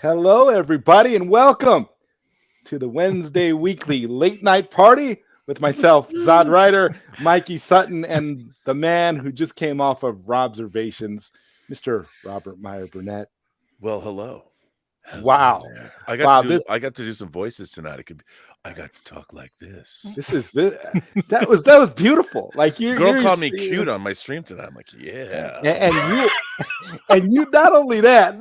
Hello, everybody, and welcome to the Wednesday weekly late night party with myself, Zod Ryder, Mikey Sutton, and the man who just came off of Robservations, Mr. Robert Meyer Burnett. Well, hello. Wow. There. Wow, this I got to do some voices tonight. I got to talk like this. this is this, that was beautiful. Like Girl called me cute on my stream tonight. I'm like, yeah. and you not only that,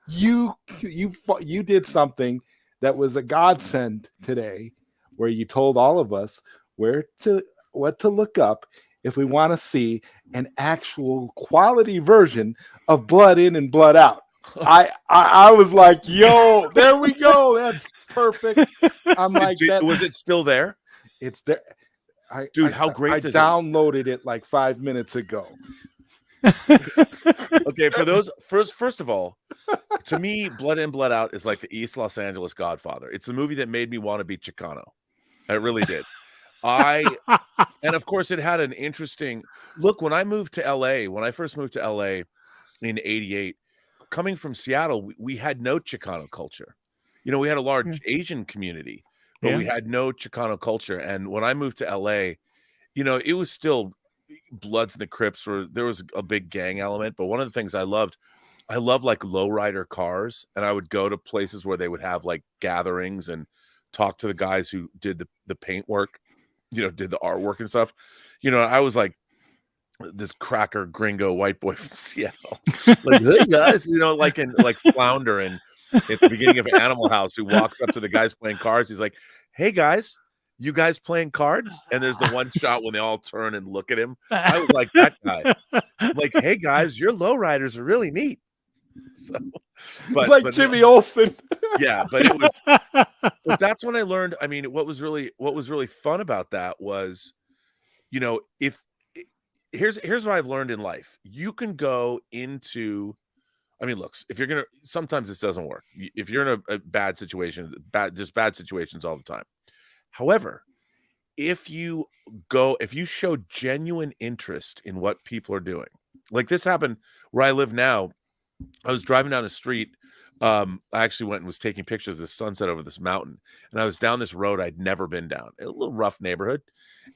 you did something that was a godsend today, where you told all of us what to look up if we want to see an actual quality version of Blood In and Blood Out. I was like, yo, there we go. That's perfect. I'm like, Was it still there? It's there. Dude, how great I does downloaded it like 5 minutes ago. Okay, for those first of all, to me, Blood In, Blood Out is like the East Los Angeles Godfather. It's the movie that made me want to be Chicano. It really did. And of course, it had an interesting look. When I first moved to LA in '88, coming from Seattle, we had no Chicano culture. You know, we had a large Asian community, but we had no Chicano culture. And when I moved to LA, you know, it was still Bloods and the Crips, or there was a big gang element. But one of the things I loved like lowrider cars, and I would go to places where they would have like gatherings and talk to the guys who did the paint work, you know, did the artwork and stuff. You know, I was like this cracker gringo white boy from Seattle, like, hey guys, you know, like in like Flounder and at the beginning of Animal House, who walks up to the guys playing cards. He's like, hey guys, you guys playing cards? And there's the one shot when they all turn and look at him. I was like that guy. Like, hey guys, your lowriders are really neat. So, but Jimmy Olsen. Yeah, but it was. But that's when I learned. I mean, what was really fun about that was, you know, here's what I've learned in life. You can go into. I mean, look, if you're gonna, sometimes this doesn't work. If you're in a bad situation, bad situations all the time. However, if you show genuine interest in what people are doing, like this happened where I live now. I was driving down the street. I actually went and was taking pictures of the sunset over this mountain. And I was down this road I'd never been down, a little rough neighborhood.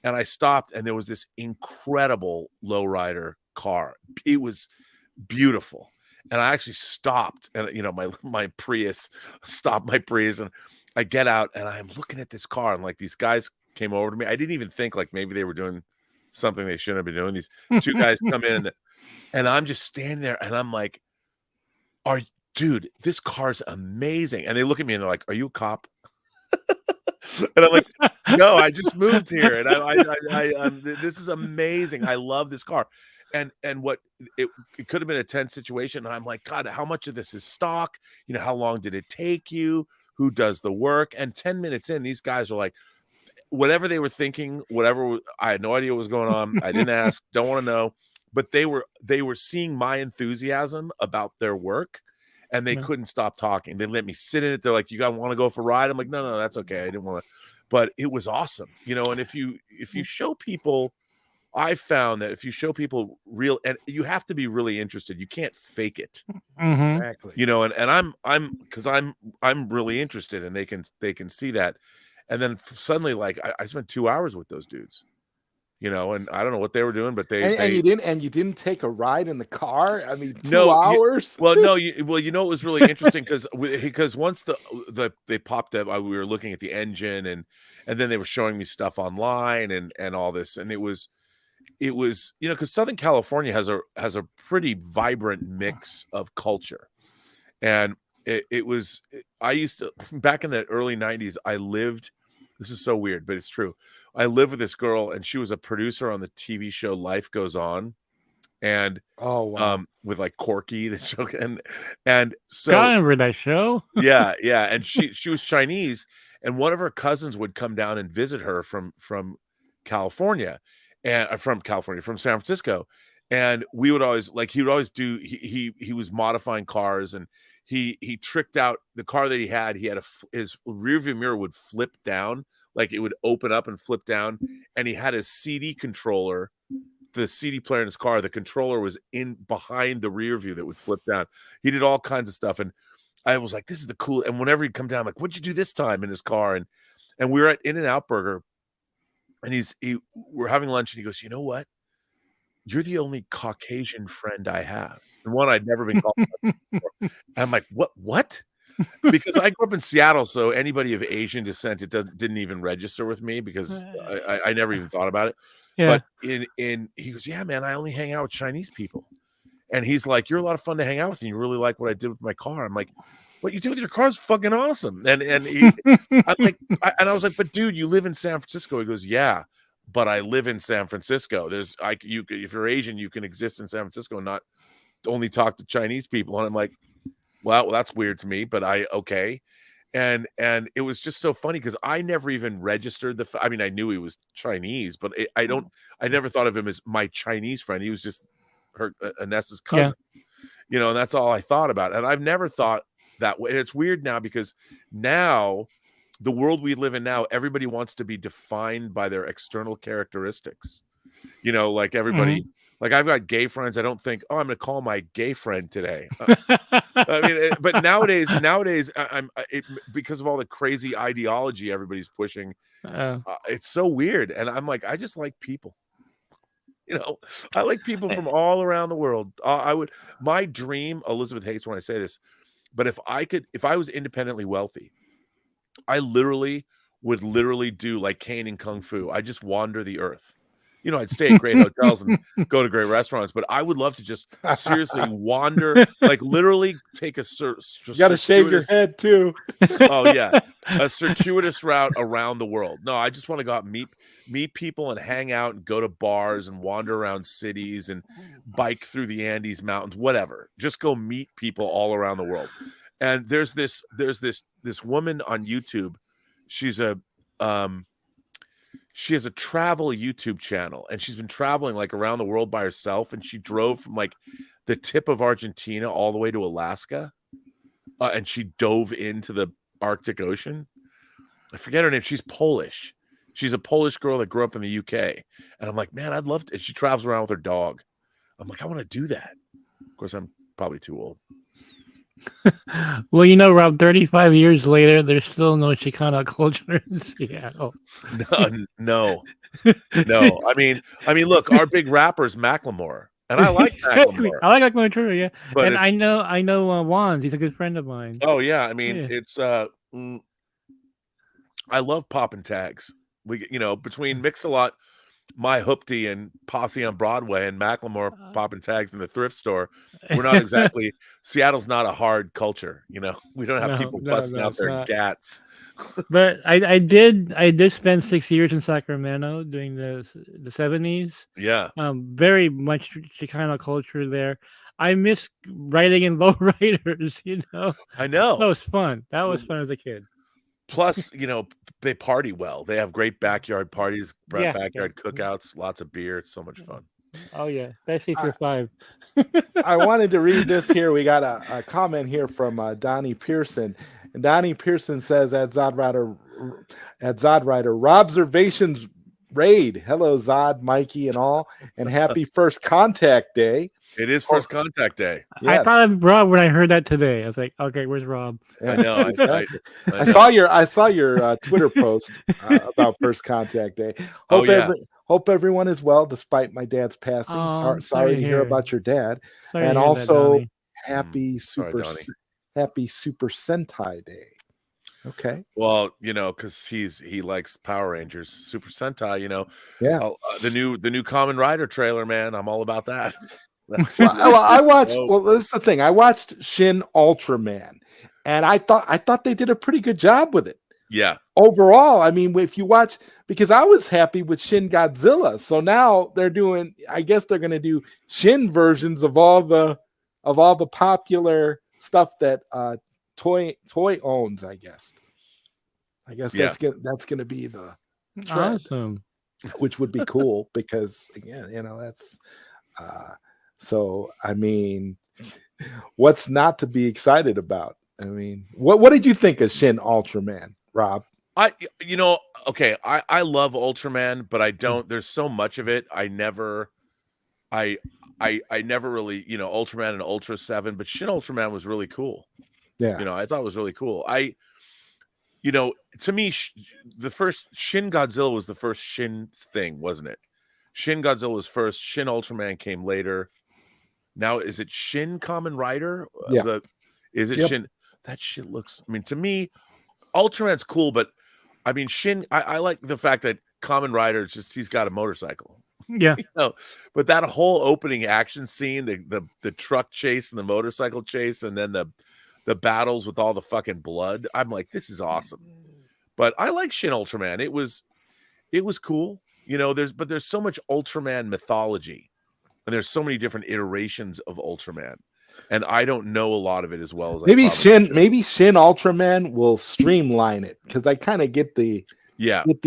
And I stopped, and there was this incredible lowrider car. It was beautiful. And I actually stopped, and you know, my Prius stopped my Prius, and I get out, and I'm looking at this car, and like these guys came over to me. I didn't even think like maybe they were doing something they shouldn't have been doing. These two guys come in, and I'm just standing there, and I'm like, dude, this car's amazing. And they look at me and they're like, are you a cop? And I'm like, no, I just moved here. And this is amazing. I love this car. And what it could have been a tense situation. And I'm like, God, how much of this is stock? You know, how long did it take you? Who does the work? And 10 minutes in, these guys are like, whatever they were thinking, I had no idea what was going on. I didn't ask, don't want to know. But they were seeing my enthusiasm about their work, and they couldn't stop talking. They let me sit in it. They're like, you guys want to go for a ride? I'm like, no, that's okay. I didn't want to. But it was awesome. You know, and if you show people, I found that if you show people real, and you have to be really interested. You can't fake it. Exactly. You know, and I'm really interested, and they can see that. And then suddenly, like, I spent 2 hours with those dudes. You know, and I don't know what they were doing, but you didn't take a ride in the car. I mean, 2 hours. You know, it was really interesting because once they popped up, we were looking at the engine, and then they were showing me stuff online and all this, and it was, you know, because Southern California has a pretty vibrant mix of culture, and I used to, back in the early '90s, I lived. This is so weird, but it's true. I lived with this girl, and she was a producer on the TV show Life Goes On, and with like Corky, the show, and so I remember that show. yeah, and she was Chinese, and one of her cousins would come down and visit her from California, and from San Francisco, and we would always he was modifying cars, and he tricked out the car that he had his rearview mirror would flip down, like it would open up and flip down, and he had his CD controller the CD player in his car, the controller was in behind the rear view that would flip down. He did all kinds of stuff, and I was like, "This is the cool." And whenever he'd come down, I'm like, "What'd you do this time?" in his car, and we were at In-N-Out Burger, and we're having lunch, and he goes, "You know what? You're the only Caucasian friend I have." And one I'd never been called before. And I'm like, "What?" Because I grew up in Seattle, so anybody of Asian descent, didn't even register with me because I never even thought about it. Yeah. But he goes, "Yeah, man, I only hang out with Chinese people." And he's like, "You're a lot of fun to hang out with, and you really like what I did with my car." I'm like, "What you do with your car is fucking awesome." And I was like, "But dude, you live in San Francisco." He goes, "Yeah, but I live in San Francisco. If you're Asian, you can exist in San Francisco and not only talk to Chinese people." And I'm like, well, that's weird to me, but okay. And it was just so funny because I never even registered I mean, I knew he was Chinese, but I never thought of him as my Chinese friend. He was just Anessa's cousin, and that's all I thought about. And I've never thought that way. And it's weird now because now the world we live in now, everybody wants to be defined by their external characteristics. Like everybody, like I've got gay friends. I don't think, I'm going to call my gay friend today. I mean, but nowadays, because of all the crazy ideology everybody's pushing, it's so weird. And I'm like, I just like people. I like people from all around the world. My dream, Elizabeth hates when I say this, but if I was independently wealthy, I would do like Kane in Kung Fu. I just wander the earth. I'd stay at great hotels and go to great restaurants, but I would love to just seriously wander, like literally take you got to shave your head too. Oh yeah, a circuitous route around the world. No, I just want to go out and meet people and hang out and go to bars and wander around cities and bike through the Andes Mountains, whatever. Just go meet people all around the world. And there's this woman on YouTube. She has a travel YouTube channel, and she's been traveling like around the world by herself. And she drove from like the tip of Argentina all the way to Alaska, and she dove into the Arctic Ocean. I forget her name. She's Polish. She's a Polish girl that grew up in the UK. And I'm like, man, I'd love to. And she travels around with her dog. I'm like, I want to do that. Of course, I'm probably too old. Well, Rob, 35 years later, there's still no Chicano culture in Seattle. No. I mean, look, our big rapper is Macklemore, and I like Macklemore. I like Macklemore too, yeah. But and I know Juan. He's a good friend of mine. Oh yeah, I mean, it's I love popping tags. We between Mix-a-Lot, My Hoopty, and Posse on Broadway, and Macklemore popping tags in the thrift store. We're not exactly Seattle's not a hard culture, We don't have people busting out their gats. But I did spend 6 years in Sacramento during the 70s. Yeah. Very much Chicano culture there. I miss riding in lowriders, I know. That was fun. That was fun as a kid. Plus, they party well. They have great backyard parties, backyard cookouts, lots of beer. It's so much fun. Oh, yeah. Especially for 5. I wanted to read this here. We got a comment here from Donnie Pearson. And Donnie Pearson says at Zodrider, Robservations raid. Hello, Zod, Mikey, and all. And happy First Contact Day. It is First Contact Day. Yes. I thought of Rob when I heard that today. I was like, okay, where's Rob? I know. I saw your Twitter post about First Contact Day. Hope everyone is well despite my dad's passing. Sorry to hear about your dad. And also happy Super Sentai Day. Okay. Well, because he likes Power Rangers, Super Sentai. Yeah. The new Kamen Rider trailer, man. I'm all about that. I watched. Well, this is the thing. I watched Shin Ultraman, and I thought they did a pretty good job with it. Yeah. Overall, I mean, if you watch, because I was happy with Shin Godzilla, so now they're doing. I guess they're going to do Shin versions of all the popular stuff that Toy owns. I guess that's going to be the trend, awesome. Which would be cool because again, that's. So, I mean, what's not to be excited about? I mean, what did you think of Shin Ultraman, Rob? I love Ultraman, but I don't. There's so much of it. I never I never really, Ultraman and Ultra 7, but Shin Ultraman was really cool. Yeah. I thought it was really cool. To me, the first Shin Godzilla was the first Shin thing, wasn't it? Shin Godzilla was first. Shin Ultraman came later. Now, is it Shin Kamen Rider? Yeah. Is it Yep. Shin? That shit looks. I mean, to me, Ultraman's cool, but I mean, Shin. I like the fact that Kamen Rider he's got a motorcycle. Yeah. But that whole opening action scene, the truck chase and the motorcycle chase, and then the battles with all the fucking blood. I'm like, this is awesome. But I like Shin Ultraman. It was cool. There's so much Ultraman mythology, and there's so many different iterations of Ultraman, and I don't know a lot of it as well as maybe Shin Ultraman will streamline it, because I kind of get the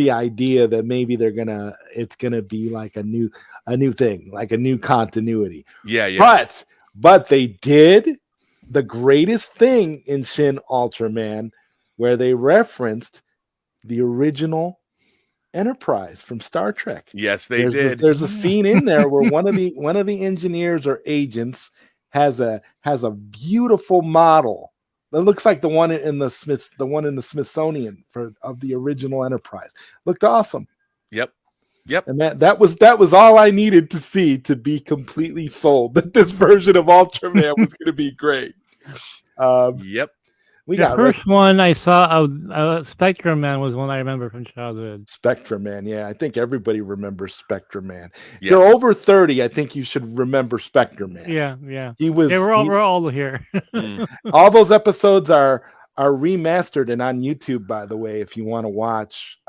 idea that maybe it's gonna be like a new thing, like a new continuity. Yeah. But they did the greatest thing in Shin Ultraman, where they referenced the original Enterprise from Star Trek. Yes, they did. There's a scene in there where one of the engineers or agents has a beautiful model that looks like the one in the Smithsonian of the original Enterprise. Looked awesome. Yep. And that was all I needed to see to be completely sold that this version of Ultraman was going to be great. Yep. The first one I saw of Spectrum Man was one I remember from childhood. Spectrum Man, yeah. I think everybody remembers Spectrum Man. If you're over 30, I think you should remember Spectrum Man. Yeah. We're all here. All those episodes are remastered and on YouTube, by the way, if you want to watch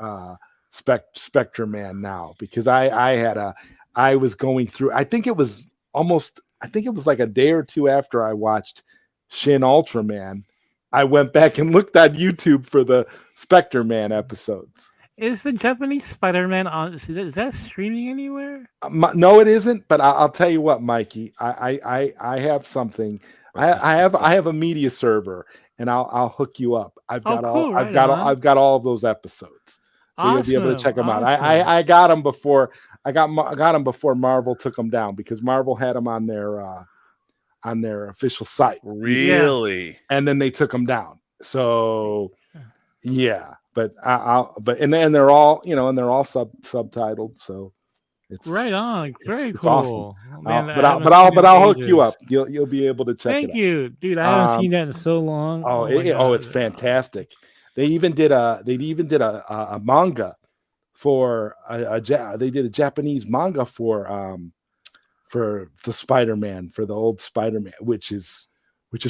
Spectrum Man now, because I was going through, I think it was like a day or two after I watched Shin Ultraman, I went back and looked on YouTube for the Spectre Man episodes. Is the Japanese Spider-Man on? Is that streaming anywhere? No, it isn't. But I'll tell you what, Mikey. I have something. I have a media server, and I'll hook you up. I've got all of those episodes, so you'll be able to check them out. I got them before I got them before Marvel took them down, because Marvel had them on their official site. Really? And then they took them down. So yeah, but they're all, and they're all subtitled. So it's right on. Very it's cool. Awesome. Man, but I'll hook you up. You'll be able to check it out. Thank you, dude. I haven't seen that in so long. It's fantastic. They even did a manga for they did a Japanese manga for the Spider-Man, for the old Spider-Man, which is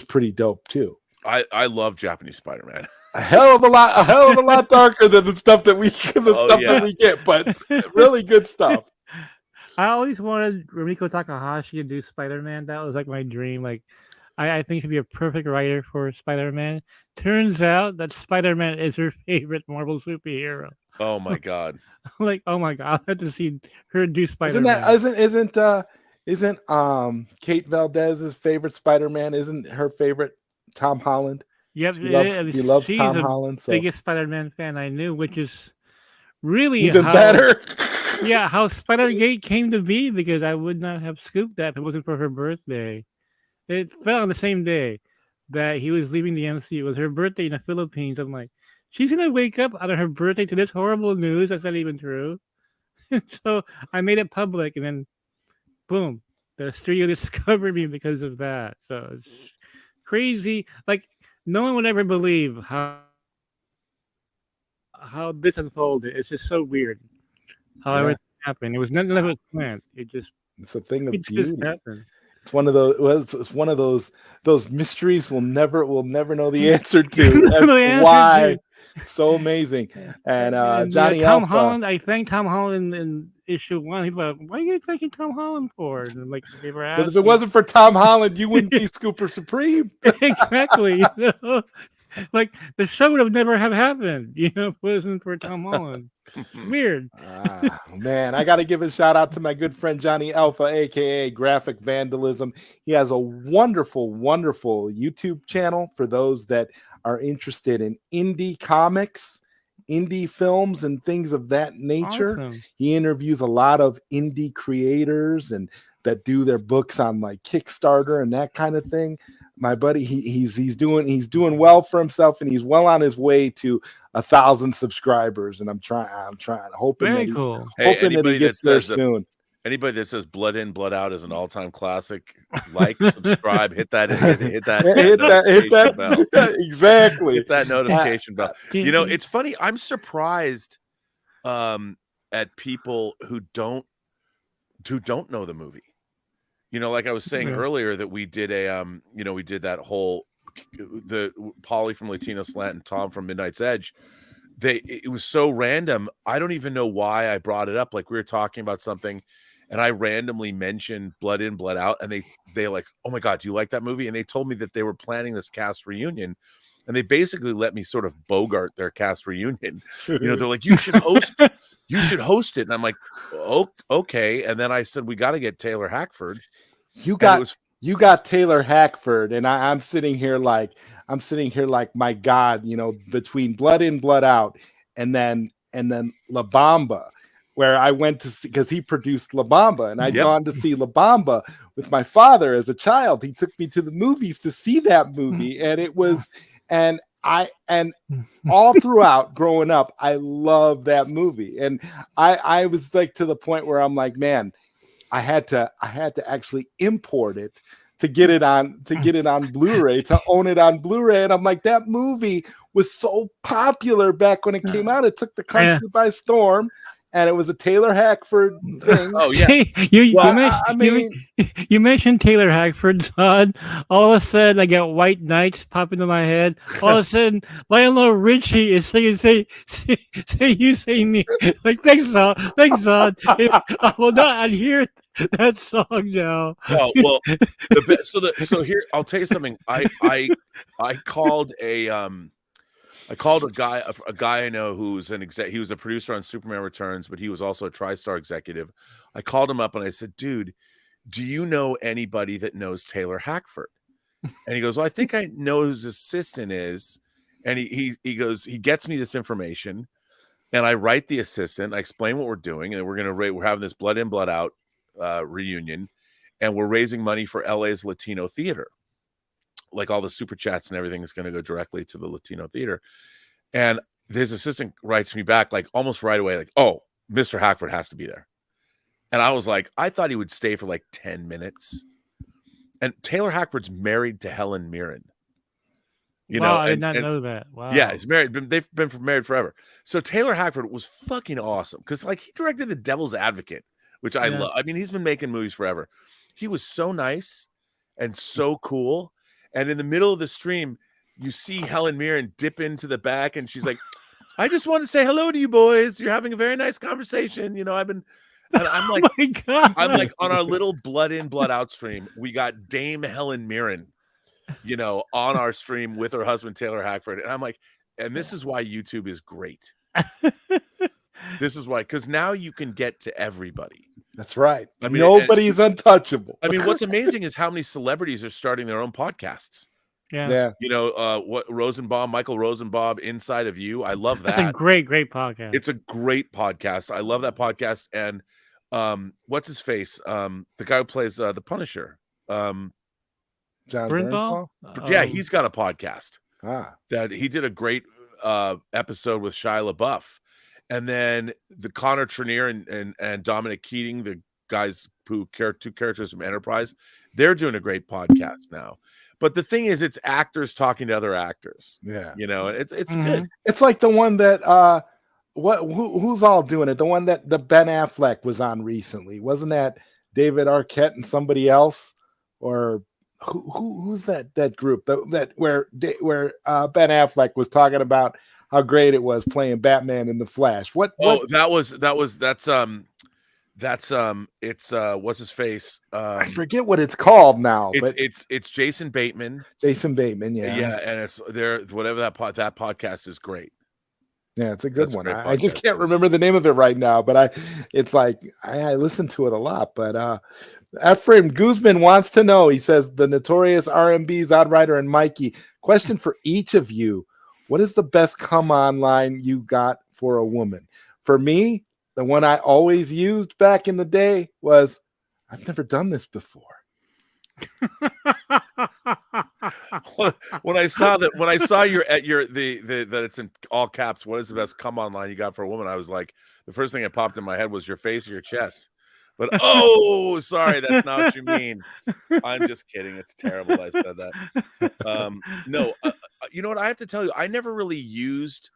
pretty dope too. I love Japanese Spider-Man. a hell of a lot darker than the stuff that we that we get, but really good stuff. I always wanted Rumiko Takahashi to do Spider-Man. That was like my dream. Like, I think she'd be a perfect writer for Spider-Man. Turns out that Spider-Man is her favorite Marvel superhero. Oh my god! Oh my god! I have to see her do Spider-Man. Isn't Kate Valdez's favorite Spider-Man? Isn't her favorite Tom Holland? Yep, he loves Tom Holland. So biggest Spider-Man fan I knew, which is really even better. Yeah, how Spider-Gate came to be, because I would not have scooped that if it wasn't for her birthday. It fell on the same day that he was leaving the MC. It was her birthday in the Philippines. I'm like, she's gonna wake up on her birthday to this horrible news. That's not even true. So I made it public, and then boom, the studio discovered me because of that. So it's crazy. Like, no one would ever believe how this unfolded. It's just so weird how everything happened. It was none of it planned. It's a thing of beauty. Just happened. It's one of those mysteries we'll never know the answer to. As to why. So amazing. And Johnny Tom Alpha, Holland, I thanked Tom Holland in issue 1. He's like, "What are you thanking Tom Holland for?" And like, they were asking, because if it wasn't for Tom Holland, you wouldn't be Scooper Supreme. Exactly. Like, the show would have never have happened, if it wasn't for Tom Holland. Weird. Man, I got to give a shout out to my good friend Johnny Alpha, aka Graphic Vandalism. He has a wonderful, wonderful YouTube channel for those that are interested in indie comics, indie films, and things of that nature. Awesome. He interviews a lot of indie creators and that do their books on like Kickstarter and that kind of thing. My buddy, he's doing well for himself, and he's well on his way to 1,000 subscribers. And I'm hoping Very that he, cool. Hey, hoping that he gets there soon. Anybody that says Blood In, Blood Out is an all-time classic, like, subscribe, hit that bell. Exactly. Hit that notification bell. You know, it's funny. I'm surprised at people who don't know the movie. You know, like I was saying earlier that we did we did that whole the Polly from Latino Slant and Tom from Midnight's Edge. It was so random. I don't even know why I brought it up. Like, we were talking about something, and I randomly mentioned Blood In, Blood Out, and they like, oh my God, do you like that movie? And they told me that they were planning this cast reunion, and they basically let me sort of bogart their cast reunion. You know, they're like, you should host it. And I'm like, oh, okay. And then I said, we got to get Taylor Hackford. You got Taylor Hackford, and I'm sitting here like, my God, you know, between Blood In, Blood Out, and then La Bamba, where I went to see, because he produced La Bamba, and I'd gone to see La Bamba with my father as a child. He took me to the movies to see that movie, and it was, and all throughout growing up, I love that movie, and I was like to the point where I'm like, man, I had to actually import it to get it on Blu-ray, to own it on Blu-ray. And I'm like, that movie was so popular back when it came out. It took the country by storm, and it was a Taylor Hackford thing. Oh yeah. You mentioned Taylor Hackford, Todd. All of a sudden, I got White Knights pop into my head. All of a sudden, Lionel Richie is singing "Say You, Say Me." Like, thanks, Todd. I will not hear that song now. Oh well, so here, I'll tell you something. I called a guy I know who's an exec. He was a producer on Superman Returns, but he was also a TriStar executive. I called him up and I said, dude, do you know anybody that knows Taylor Hackford? And he goes, well, I think I know who his assistant is. And he goes, he gets me this information, and I write the assistant. I explain what we're doing, and we're having this Blood In, Blood Out reunion, and we're raising money for LA's Latino theater. Like, all the super chats and everything is going to go directly to the Latino theater. And his assistant writes me back like almost right away, like, oh, Mr. Hackford has to be there. And I was like, I thought he would stay for like 10 minutes. And Taylor Hackford's married to Helen Mirren. I did not know that. Wow. Yeah, he's married. They've been married forever. So Taylor Hackford was fucking awesome, because like, he directed The Devil's Advocate, which I love. I mean, he's been making movies forever. He was so nice and so cool. And in the middle of the stream, you see Helen Mirren dip into the back, and she's like, I just want to say hello to you boys. You're having a very nice conversation. You know, and I'm like, oh my God. I'm like, on our little Blood In, Blood Out stream, we got Dame Helen Mirren, you know, on our stream with her husband, Taylor Hackford. And I'm like, and this is why YouTube is great. This is why, because now you can get to everybody. That's right. I mean, nobody's untouchable. I mean, what's amazing is how many celebrities are starting their own podcasts. Yeah. You know, Michael Rosenbaum, Inside of You. I love that. That's a great podcast. It's a great podcast. I love that podcast. And what's his face? The guy who plays the Punisher. John Bernthal? Yeah, he's got a podcast. That he did a great episode with Shia LaBeouf. And then the Connor Trenier and Dominic Keating, the guys who two characters from Enterprise, they're doing a great podcast now. But the thing is, it's actors talking to other actors. Yeah, you know, it's good. It's like the one that who's all doing it? The one that the Ben Affleck was on recently. Wasn't that David Arquette and somebody else? Or who's that group where Ben Affleck was talking about how great it was playing Batman in The Flash. That's what's his face? I forget what it's called now. It's Jason Bateman. Jason Bateman, yeah, and it's there. Whatever that podcast is great. Yeah, it's a good one. I just can't remember the name of it right now, but I listen to it a lot. But Ephraim Guzman wants to know. He says, the notorious RMBs, Oddrider and Mikey. Question for each of you: what is the best come on line you got for a woman? For me, the one I always used back in the day was, I've never done this before. When I saw your that it's in all caps, what is the best come on line you got for a woman? I was like, the first thing that popped in my head was your face or your chest. But oh, sorry, that's not what you mean. I'm just kidding. It's terrible I said that. No, you know what? I have to tell you, I never really used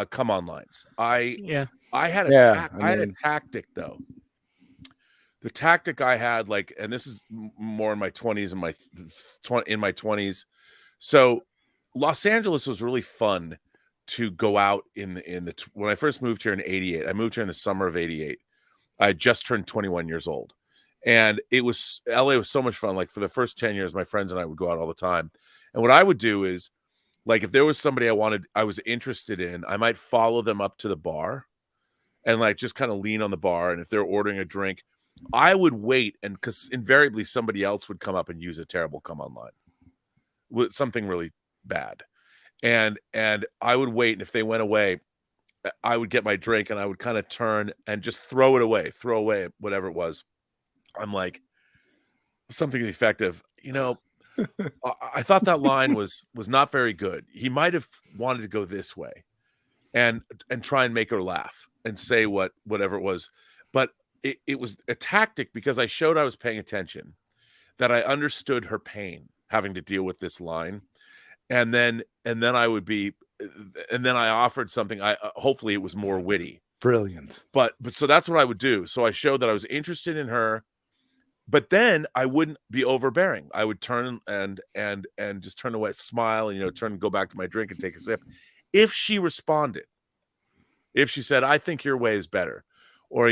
come on lines. I had a tactic though. The tactic I had, like, and this is more in my 20s and in my 20s. So Los Angeles was really fun to go out when I first moved here in 88. I moved here in the summer of 88. I just turned 21 years old. And LA was so much fun. Like for the first 10 years, my friends and I would go out all the time. And what I would do is, like, if there was somebody I was interested in, I might follow them up to the bar and like just kind of lean on the bar. And if they're ordering a drink, I would wait, and because invariably somebody else would come up and use a terrible come on line with something really bad. And I would wait, and if they went away, I would get my drink and I would kind of turn and just throw away whatever it was. I'm like, something effective. You know, I thought that line was not very good. He might have wanted to go this way and try and make her laugh and say whatever it was. But it was a tactic because I showed I was paying attention, that I understood her pain having to deal with this line. And then I offered something. Hopefully it was more witty. Brilliant. But so that's what I would do. So I showed that I was interested in her, but then I wouldn't be overbearing. I would turn and just turn away, smile, and turn and go back to my drink and take a sip. If she responded, if she said, "I think your way is better," or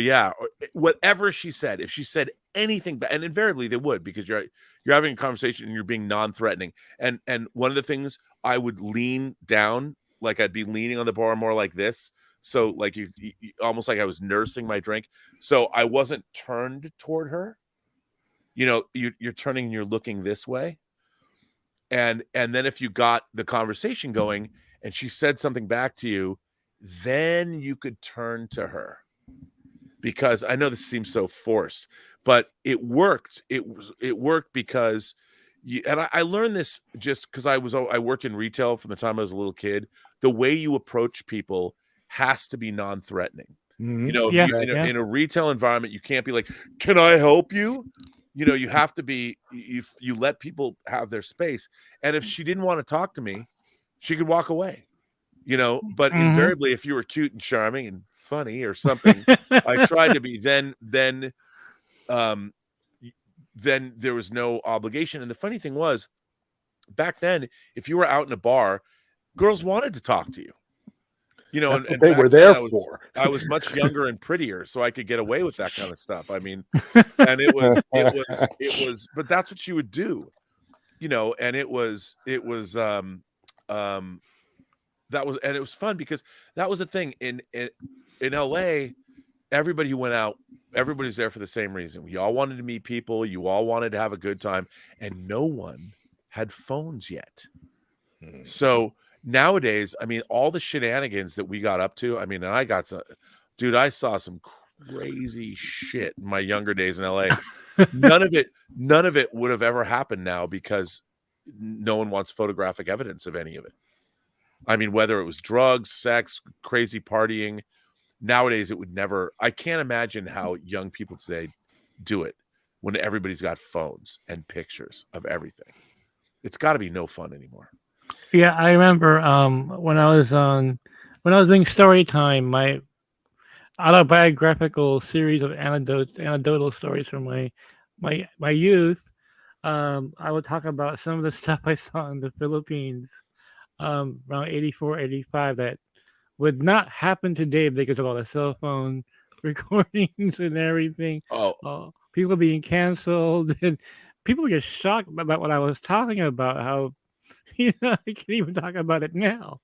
whatever she said, if she said anything, and invariably they would, because you're having a conversation and you're being non-threatening. And one of the things, I would lean down, like I'd be leaning on the bar more like this. So like you almost like I was nursing my drink. So I wasn't turned toward her. You're turning and you're looking this way. And then if you got the conversation going and she said something back to you, then you could turn to her. Because I know this seems so forced, but it worked. It worked because I learned this just because I worked in retail from the time I was a little kid. The way you approach people has to be non-threatening. Mm-hmm. In a retail environment, you can't be like, "Can I help you?" You have to be, you let people have their space. And if she didn't want to talk to me, she could walk away. But invariably, if you were cute and charming and funny or something, I tried to be, then there was no obligation. And the funny thing was, back then, if you were out in a bar, girls wanted to talk to you. That's what they were there for. I was much younger and prettier, so I could get away with that kind of stuff. I mean, and it was, but that's what you would do, and it was fun because that was the thing in LA. Everybody who went out, everybody's there for the same reason. We all wanted to meet people. You all wanted to have a good time, and no one had phones yet. So nowadays, I mean, all the shenanigans that we got up to, I mean, and I saw some crazy shit in my younger days in LA. None of it would have ever happened now because no one wants photographic evidence of any of it. I mean, whether it was drugs, sex, crazy partying, nowadays it would never. I can't imagine how young people today do it when everybody's got phones and pictures of everything. It's got to be no fun anymore. Yeah, I remember when I was doing story time, my autobiographical series of anecdotal stories from my youth. I would talk about some of the stuff I saw in the Philippines around 84, 85 that would not happen today because of all the cell phone recordings and everything. People being canceled, and people get shocked about what I was talking about. How I can't even talk about it now,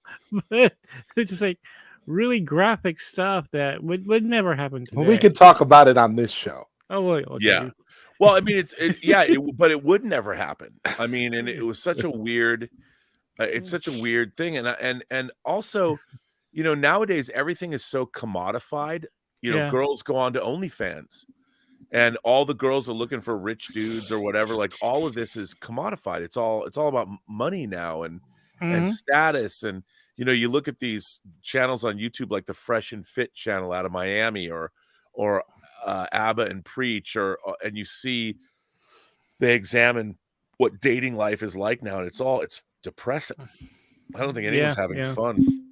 but it's just like really graphic stuff that would never happen today. Well, we could talk about it on this show. Oh, wait, okay. Yeah. Well, I mean, but it would never happen. I mean, and it was such a weird. It's such a weird thing, and also, nowadays everything is so commodified. Girls go on to OnlyFans. and all the girls are looking for rich dudes or whatever. Like all of this is commodified. It's all about money now and status. And you look at these channels on YouTube, like the Fresh and Fit channel out of Miami, or ABBA and Preach, and you see they examine what dating life is like now, and it's depressing. I don't think anyone's having fun.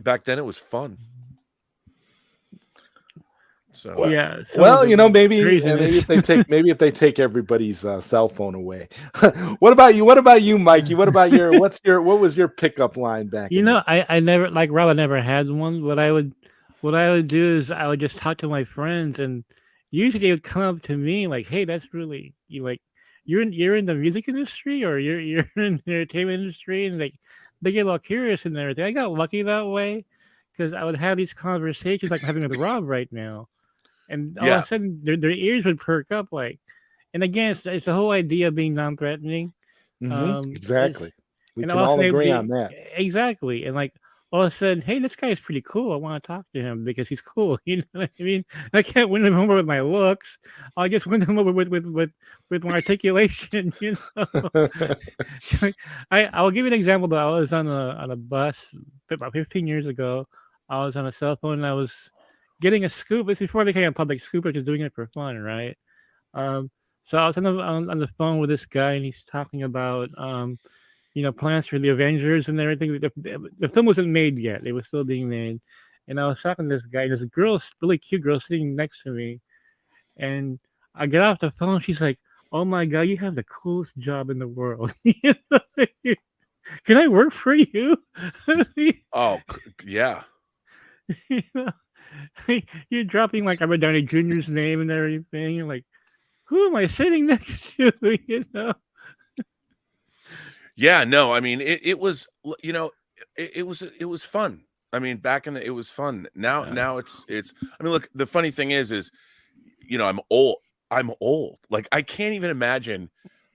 Back then, it was fun. So maybe if they take everybody's cell phone away. What about you, Mikey? What was your pickup line back? I never, like Rob, I never had one. What I would do is I would just talk to my friends, and usually they would come up to me like, "Hey, that's really you. Like, you're in the music industry, or you're in the entertainment industry," and like they get a little curious and everything. I got lucky that way because I would have these conversations like I'm having with Rob right now. And all of a sudden, their ears would perk up, like, and again, it's the whole idea of being non-threatening. Exactly, we can all agree on that. Exactly, and like all of a sudden, hey, this guy is pretty cool. I want to talk to him because he's cool. You know what I mean? I can't win him over with my looks. I'll just win him over with my articulation. I'll give you an example. Though I was on a bus about 15 years ago. I was on a cell phone and I was getting a scoop. It's before I became a public scooper, just doing it for fun, right? So I was on the phone with this guy, and he's talking about plans for the Avengers and everything. The film wasn't made yet; it was still being made. And I was talking to this guy. There's a girl, really cute girl, sitting next to me, and I get off the phone. She's like, "Oh my God, you have the coolest job in the world. Can I work for you?" Oh yeah. You're dropping like Robert Downey Jr.'s name and everything. You're like, who am I sitting next to? Yeah, no, I mean it was it was fun. I mean, back in it was fun. Now it's I mean, look, the funny thing is I'm old. Like I can't even imagine,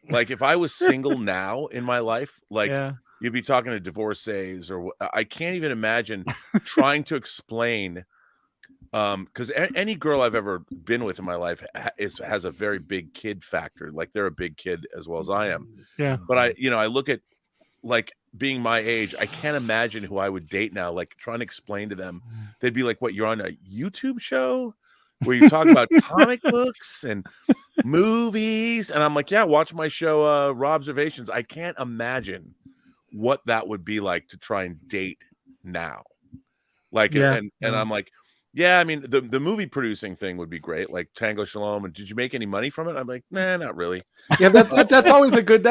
like if I was single now in my life, like you'd be talking to divorcees, or I can't even imagine trying to explain. Because any girl I've ever been with in my life has a very big kid factor. Like they're a big kid as well as I am. Yeah. But I look at like being my age, I can't imagine who I would date now. Like trying to explain to them, they'd be like, "What? You're on a YouTube show where you talk about comic books and movies?" And I'm like, "Yeah, watch my show, Robservations." I can't imagine what that would be like to try and date now. Like, and I'm like. Yeah, I mean the movie producing thing would be great, like Tango Shalom. And did you make any money from it? I'm like, nah, not really. Yeah, that's always a good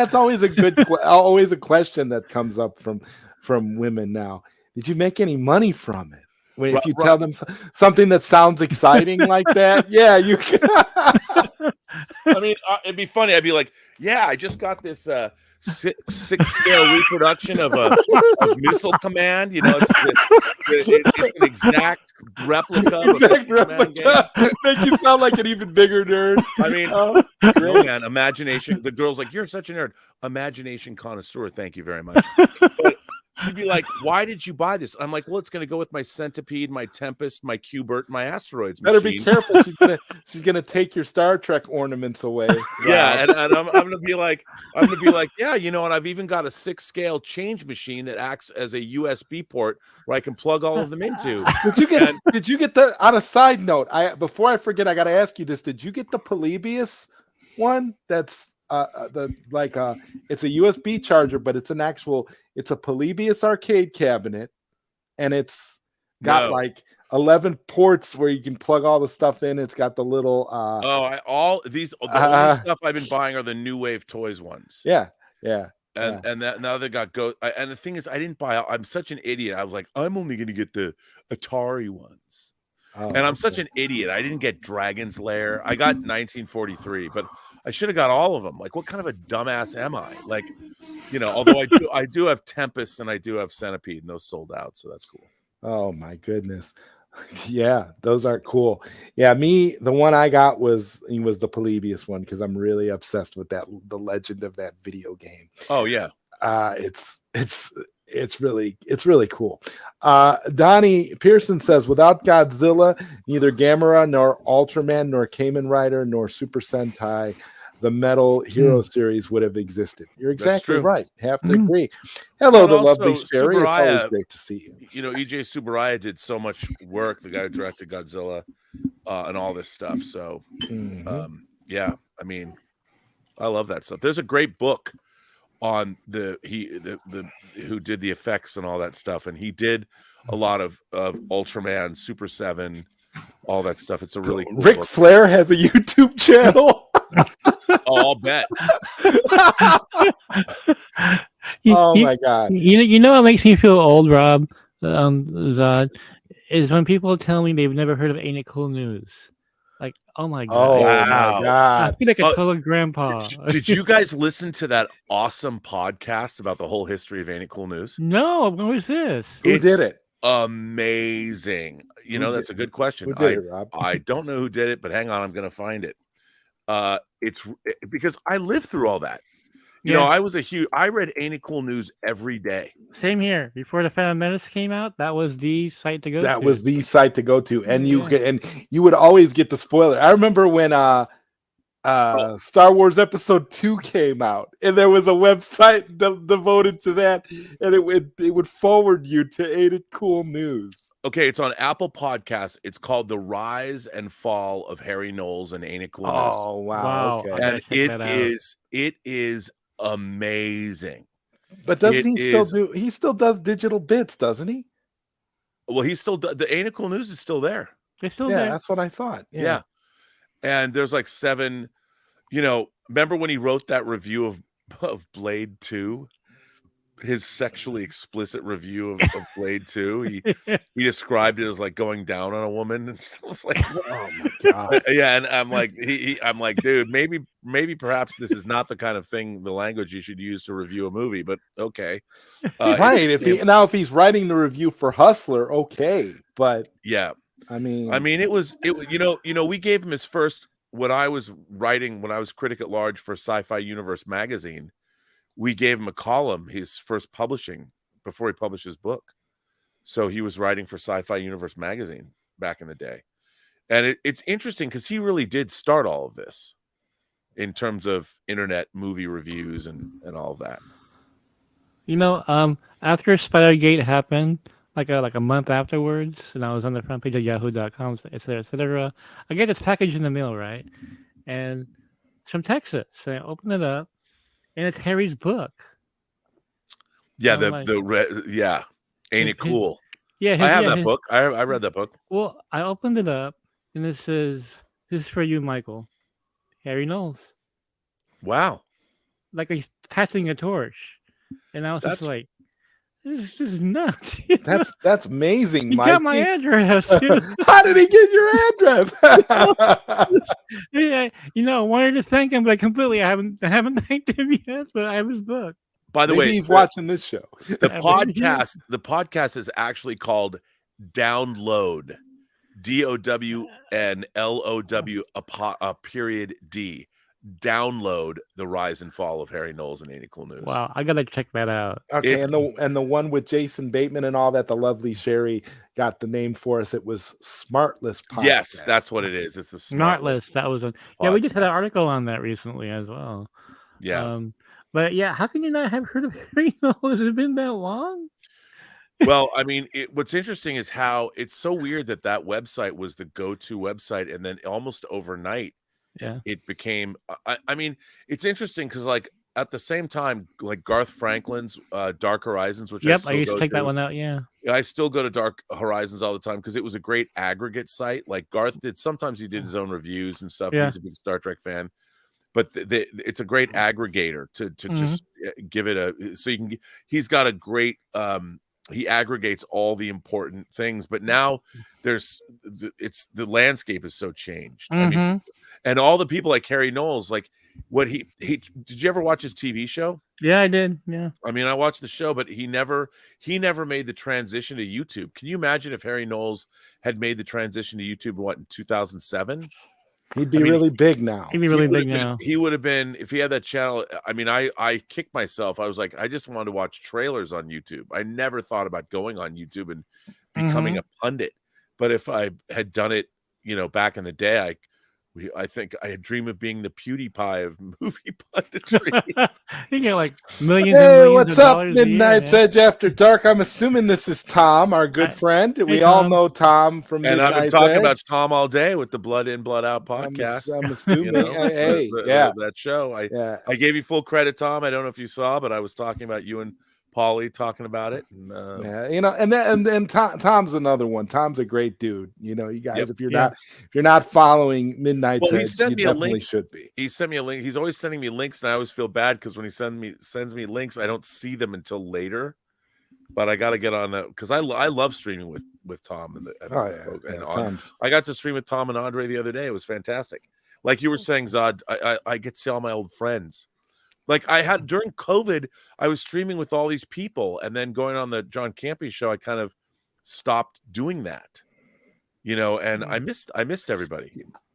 always a question that comes up from women now. Did you make any money from it? If you tell them something that sounds exciting like that, yeah, you can. I mean, it'd be funny. I'd be like, yeah, I just got this 6-scale reproduction of Missile Command. It's an exact replica. Make you sound like an even bigger nerd. I mean, girl, man, imagination. The girl's like, "You're such a nerd." Imagination connoisseur. Thank you very much. But she'd be like, "Why did you buy this?" I'm like, "Well, it's going to go with my Centipede, my Tempest, my Q*bert, my Asteroids machine." Better be careful. She's gonna take your Star Trek ornaments away. Yeah, and I'm gonna be like, yeah, and I've even got a 6-scale change machine that acts as a USB port where I can plug all of them into. Did you get the? On a side note, before I forget, I got to ask you this: did you get the Polybius one? That's it's a USB charger, but it's a Polybius arcade cabinet, and it's got like 11 ports where you can plug all the stuff in. It's got the little all these the only stuff I've been buying are the New Wave Toys ones. Yeah. And that now they got and the thing is, I didn't buy. I'm such an idiot. I was like, I'm only going to get the Atari ones. And I'm such an idiot. I didn't get Dragon's Lair. I got 1943, but I should have got all of them. Like, what kind of a dumbass am I? Like, although I do have Tempest and I do have Centipede, and those sold out, so that's cool. Oh my goodness. Yeah, those are cool. Yeah, the one I got was the Polybius one because I'm really obsessed with the legend of that video game. Oh yeah. It's it's really cool. Donnie Pearson says, without Godzilla, neither Gamera nor Ultraman nor Kamen Rider nor Super Sentai, the Metal Hero series would have existed. You're exactly true. right. Have to agree. Hello, But the lovely also, Sherry. It's always Tsuburaya, great to see you. You know, EJ Tsuburaya did so much work, the guy who directed Godzilla and all this stuff. So, yeah, I mean, I love that stuff. There's a great book on the who did the effects and all that stuff, and he did a lot of Ultraman, Super 7, all that stuff. It's a really cool Ric book. Flair has a YouTube channel. Oh, I'll bet. My God. You know what makes me feel old, Rob, Zod, is when people tell me they've never heard of Ain't It Cool News. Like, oh my God. Oh Wow. my God. I feel like a total grandpa. Did you guys listen to that awesome podcast about the whole history of Ain't It Cool News? No, what was this? Who did it? Amazing. You know, that's a good question. Who did it, Rob? I don't know who did it, but hang on, I'm going to find it. It's because I lived through all that. You know, I read Ain't It Cool News every day. Same here. Before the Phantom Menace came out, that was the site to go to. That was the site to go to. And you would always get the spoiler. I remember when Star Wars Episode 2 came out, and there was a website devoted to that, and it would forward you to Ain't It Cool News. Okay, it's on Apple Podcasts. It's called The Rise and Fall of Harry Knowles and Ain't It Cool News. Oh wow. Okay. And it is amazing. But doesn't he still does digital bits, doesn't he? Well, the Ain't It Cool News is still there. It's still there. That's what I thought. Yeah. And there's like 7, you know, remember when he wrote that review of Blade 2? His sexually explicit review of Blade 2. He described it as like going down on a woman and stuff. Like, oh my God. Yeah, and I'm like, I'm like, dude, maybe perhaps this is not the kind of thing, the language you should use to review a movie, but okay. Right. If he's writing the review for Hustler, okay. But yeah. I mean it was you know, we gave him his first, when I was critic at large for Sci-Fi Universe magazine. We gave him a column, his first publishing, before he published his book. So he was writing for Sci-Fi Universe magazine back in the day. And it's interesting because he really did start all of this in terms of internet movie reviews and all of that. You know, after Spider-Gate happened, like a month afterwards, and I was on the front page of yahoo.com, etc. I get this package in the mail, right? And it's from Texas. So I open it up, and it's Harry's book. Yeah, Ain't It Cool? Yeah, I have that book. I read that book. Well, I opened it up, and it says, "This is for you, Michael, Harry Knowles." Wow! Like he's passing a torch, and I was just like, "This is nuts." That's amazing. He got my address. How did he get your address? Yeah, you know, I wanted to thank him, but I haven't thanked him yet. But I have his book. By the way, he's watching this show. The podcast is actually called Download, DOWNLOW Download the Rise and Fall of Harry Knowles and Ain't It Cool News. Wow, I gotta check that out. Okay, and the one with Jason Bateman and all that, the lovely Sherry got the name for us. It was Smartless Podcast. Yes, that's what it is. It's the Smartless. That was one. Yeah, we just had an article on that recently as well. Yeah. But yeah, how can you not have heard of Harry Knowles? Has it been that long? Well, I mean, what's interesting is how it's so weird that website was the go-to website, and then almost overnight, it became. I mean, it's interesting because like at the same time, like Garth Franklin's Dark Horizons, which I used to check that one out. Yeah, I still go to Dark Horizons all the time because it was a great aggregate site. Like Garth did, sometimes he did his own reviews and stuff. Yeah. He's a big Star Trek fan. But it's a great aggregator to just give it a, so you can, he's got a great, he aggregates all the important things, but now the landscape is so changed. I mean, and all the people like Harry Knowles, like what he did you ever watch his TV show? Yeah, I did. Yeah. I mean, I watched the show, but he never made the transition to YouTube. Can you imagine if Harry Knowles had made the transition to YouTube, in 2007? He'd be I mean, really big now. He'd be really big now. He would have been if he had that channel. I mean, I kicked myself. I was like, I just wanted to watch trailers on YouTube. I never thought about going on YouTube and becoming a pundit. But if I had done it, back in the day, I think I had dreamed of being the PewDiePie of movie punditry. You get like millions and Hey, millions what's of up, dollars a year, Midnight's man. Edge After Dark? I'm assuming this is Tom, our good friend. We all Tom. know Tom from And I've been Midnight's talking Edge. about Tom all day with the Blood In, Blood Out I'm podcast. assuming. Hey, that show. yeah. I gave you full credit, Tom. I don't know if you saw, but I was talking about you and Paulie talking about it. And, Yeah, and Tom's another one. Tom's a great dude. You guys, Yep. if you're not following Midnight's Well, he Edge, sent you me a definitely link. should be. He sent me a link. He's always sending me links, and I always feel bad because when he sends me links, I don't see them until later. But I got to get on that because I love streaming with Tom and Tom's. I got to stream with Tom and Andre the other day. It was fantastic. Like you were saying, Zod, I get to see all my old friends. Like I had during COVID, I was streaming with all these people, and then going on the John Campy show, I kind of stopped doing that. And I missed everybody.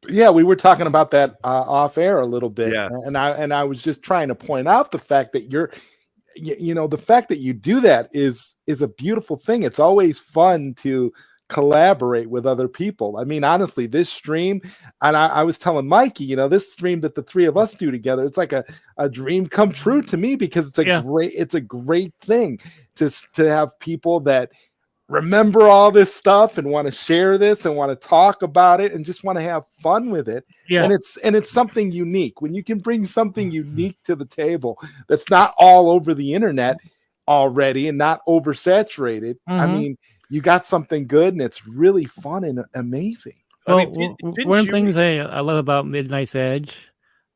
Yeah, we were talking about that off air a little bit. Yeah. And I was just trying to point out the fact that the fact that you do that is a beautiful thing. It's always fun to collaborate with other people. I mean, honestly, this stream, and I was telling Mikey, this stream that the three of us do together, it's like a dream come true to me because it's a great thing to have people that remember all this stuff and want to share this and want to talk about it and just want to have fun with it. Yeah. And it's something unique. When you can bring something unique to the table that's not all over the internet already and not oversaturated. I mean, you got something good and it's really fun and amazing. Well, one of the things I love about Midnight's Edge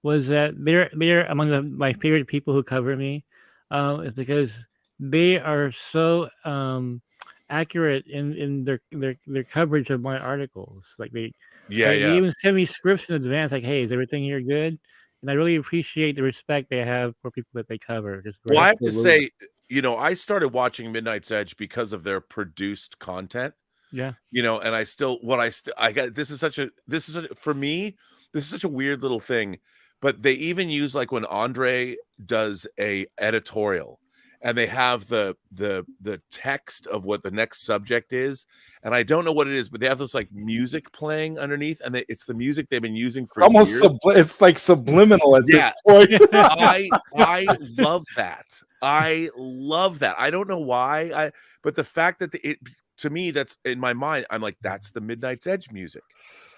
was that they're among my favorite people who cover me, is because they are so accurate in their coverage of my articles. Like they even send me scripts in advance. Like, hey, is everything here good? And I really appreciate the respect they have for people that they cover. Just well, I have to say, I started watching Midnight's Edge because of their produced content. Yeah. And I got this is for me, this is such a weird little thing, but they even use like when Andre does a editorial and they have the text of what the next subject is, and I don't know what it is, but they have this like music playing underneath, and it's the music they've been using for years. It's like subliminal at this point. I love that. I love that. I don't know why, but the fact that to me, that's in my mind. I'm like, that's the Midnight's Edge music,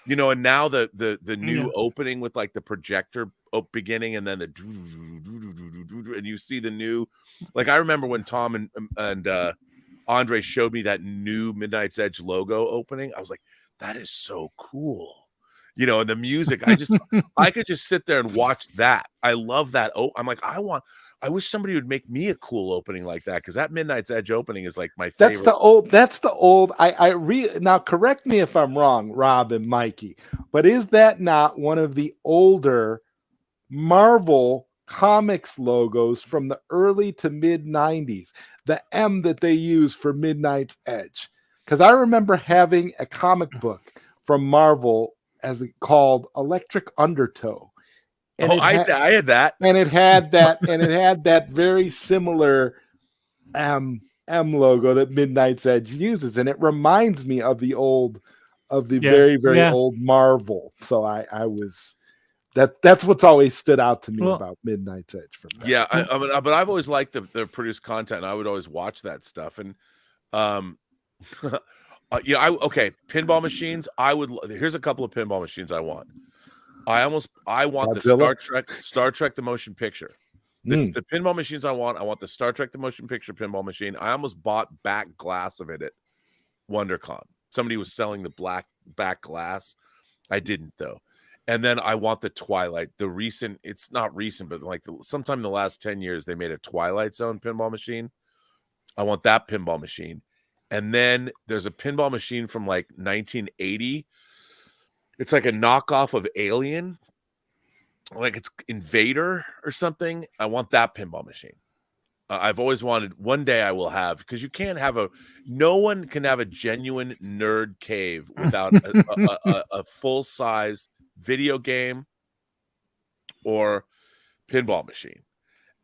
and now the new opening with like the projector beginning and then and you see the new, like I remember when Tom and Andre showed me that new Midnight's Edge logo opening. I was like, that is so cool. And the music, I could just sit there and watch that. I love that. I'm like, I wish somebody would make me a cool opening like that, because that Midnight's Edge opening is like my favorite. That's the old. Now correct me if I'm wrong, Rob and Mikey, but is that not one of the older Marvel Comics logos from the early to mid 90s? The M that they use for Midnight's Edge, because I remember having a comic book from Marvel called Electric Undertow. And I had that, and it had that very similar M logo that Midnight's Edge uses, and it reminds me of the very, very old Marvel. So that's what's always stood out to me about Midnight's Edge from that. Yeah, but I've always liked the produced content, and I would always watch that stuff. And pinball machines. Here's a couple of pinball machines I want. I want Godzilla? the Star Trek the motion picture. The pinball machines I want the Star Trek the motion picture pinball machine. I almost bought back glass of it at WonderCon. Somebody was selling the black back glass. I didn't though. And then I want the Twilight, it's not recent, but like sometime in the last 10 years, they made a Twilight Zone pinball machine. I want that pinball machine. And then there's a pinball machine from like 1980. It's like a knockoff of Alien, like it's Invader or something. I want that pinball machine. I've always wanted, one day I will have, because no one can have a genuine nerd cave without a full-size video game or pinball machine.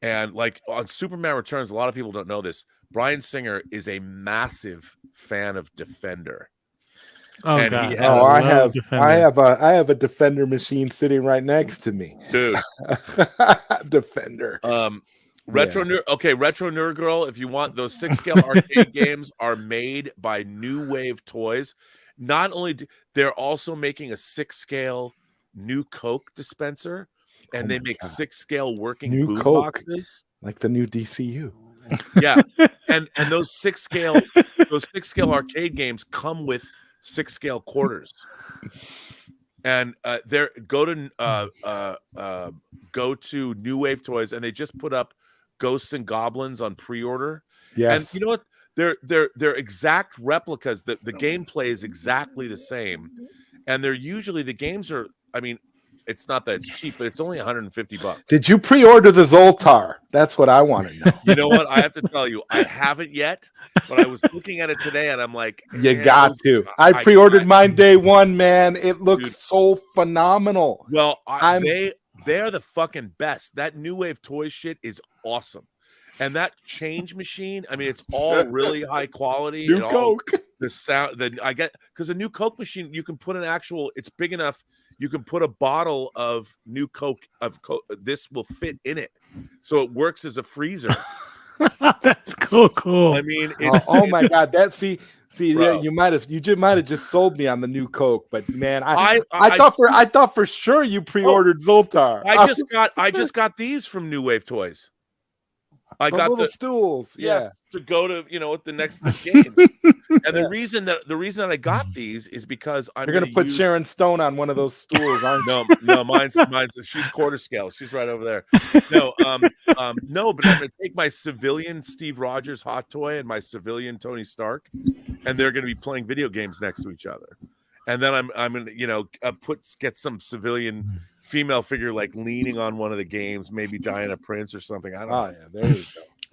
And like on Superman Returns, a lot of people don't know this. Bryan Singer is a massive fan of Defender. Oh And god! he has- Oh, I love have a Defender machine sitting right next to me. Dude. Defender. Retro Nerd Girl, if you want those 6-scale arcade games are made by New Wave Toys. Not only they're also making a 6-scale new Coke dispenser, and they make 6-scale working New boom Coke. boxes. Like the new DCU. Yeah. and those 6-scale arcade games come with 6-scale quarters. And go to New Wave Toys, and they just put up Ghosts and Goblins on pre-order. Yes. And you know what? They're exact replicas. The gameplay is exactly the same. And they're usually, the games are, I mean, it's not that cheap, but it's only $150. Did you pre-order the Zoltar? That's what I want to know. You know what? I have to tell you, I haven't yet, but I was looking at it today and I'm like, You got to. I pre-ordered mine day one, man. It looks so phenomenal. Well, they're the fucking best. That New Wave Toy shit is awesome. And that change machine, I mean, it's all really high quality. New Coke. The sound that I get, because a new Coke machine, you can put an actual, it's big enough, you can put a bottle of new Coke this will fit in it. So it works as a freezer. That's cool. I mean, oh my god, see, bro. yeah, you might have just sold me on the new Coke, but man, I thought for sure you pre-ordered Zoltar. I just got these from New Wave Toys. I the got little the stools, yeah, to go to the next game. And the reason that I got these is because you're gonna put Sharon Stone on one of those stools, aren't you? No, mine's she's quarter scale. She's right over there. No, no, but I'm gonna take my civilian Steve Rogers hot toy and my civilian Tony Stark, and they're gonna be playing video games next to each other. And then I'm gonna get some civilian female figure like leaning on one of the games, maybe Diana Prince or something. I don't know. Yeah, there you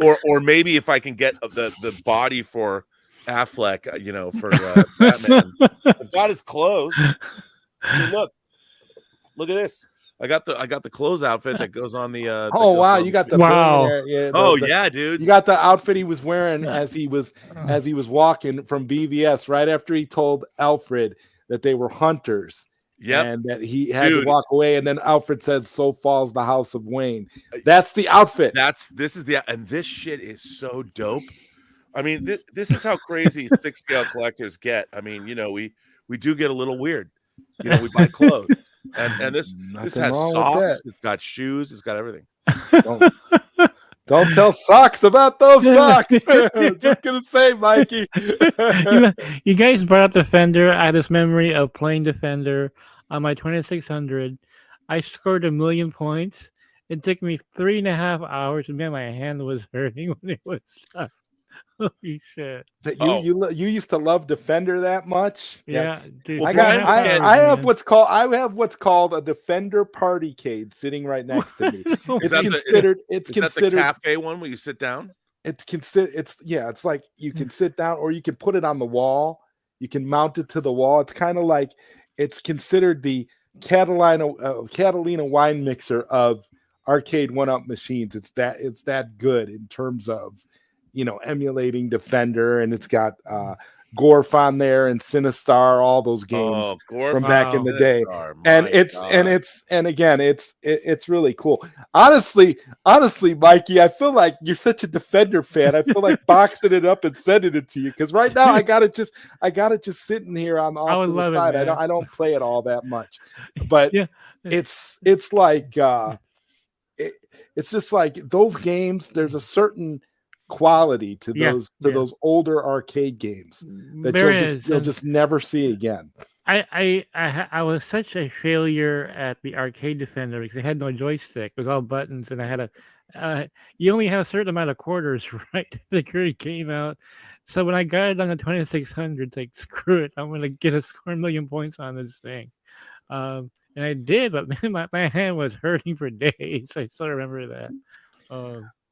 go. Or maybe if I can get the body for Affleck, for Batman. I've got his clothes. I mean, look at this. I got the clothes outfit that goes on the. You got the yeah, dude. You got the outfit he was wearing as he was walking from BVS right after he told Alfred that they were hunters. Yep. And that he had to walk away, and then Alfred said, "So falls the house of Wayne." That's the outfit. And this shit is so dope. I mean, this is how crazy 6-scale collectors get. I mean, we do get a little weird. We buy clothes, and this has socks. It's got shoes. It's got everything. Don't tell Socks about those socks. Just gonna say, Mikey. You guys brought up Defender. I had this memory of playing Defender on my 2600. I scored 1,000,000 points. It took me 3.5 hours, and man, my hand was hurting when it was done. Holy shit! You used to love Defender that much? Yeah, dude. Well, I have what's called a Defender Partycade sitting right next to me. It's considered the cafe one where you sit down. It's like you can sit down, or you can put it on the wall. You can mount it to the wall. It's kind of like it's considered the Catalina wine mixer of arcade 1-up machines. It's that good in terms of emulating Defender, and it's got Gorf on there and Sinistar, all those games from back in the day. And it's really cool. Honestly, Mikey, I feel like you're such a Defender fan. I feel like boxing it up and sending it to you, because right now I got it just sitting here on off to the side. I don't play it all that much, but it's like it's just like those games. There's a certain quality to those older arcade games that you'll just never see again. I was such a failure at the arcade Defender because I had no joystick. It was all buttons, and I had you only have a certain amount of quarters, right? The current came out. So when I got it on the 2600, like, screw it, I'm gonna get a score 1,000,000 points on this thing. And I did, but man, my hand was hurting for days. I still remember that.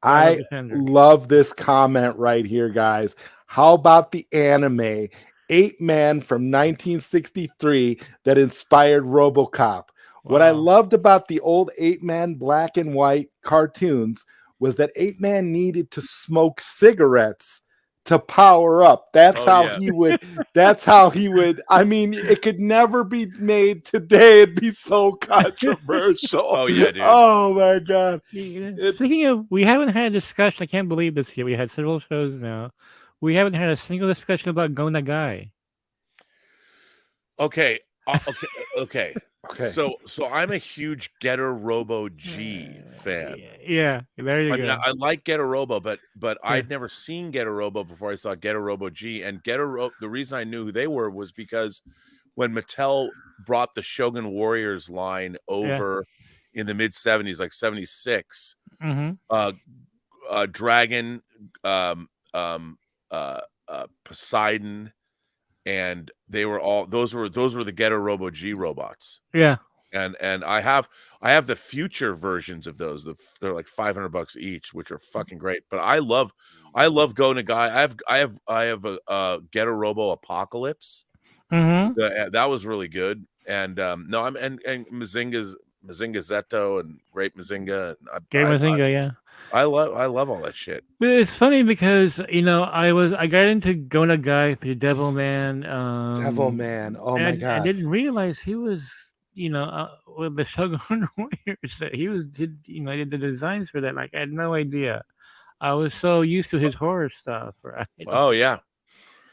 I love this comment right here, guys. How about the anime 8-Man from 1963 that inspired RoboCop? What I Wow. loved about the old 8-Man black and white cartoons was that 8-Man needed to smoke cigarettes to power up. That's Oh, how yeah. he would. That's how he would. I mean, it could never be made today. It'd be so controversial. Oh, yeah, dude. Oh my god. Speaking of, we haven't had a discussion. I can't believe this year. We had several shows now. We haven't had a single discussion about Go Nagai. Okay. Okay. Okay. So I'm a huge Getter Robo G fan. Yeah, there you I go. mean, I like Getter Robo, but I'd never seen Getter Robo before I saw Getter Robo G. And the reason I knew who they were was because when Mattel brought the Shogun Warriors line over in the mid 70s, like 76, Dragon, Poseidon, and they were all those were the Getter Robo G robots. Yeah. And I have the future versions of those. They're like $500 each, which are fucking great. But I love Go Nagai. I have a Getter Robo Apocalypse. That was really good. And no, I'm and Mazinga Zeto and Great Mazinga. Mazinga, yeah. I love all that shit. But it's funny because I got into Go Nagai through Devilman. Devilman. Oh my god. I didn't realize he was with the Shogun Warriors. That he did the designs for that. Like I had no idea. I was so used to his horror stuff. Right? Oh yeah.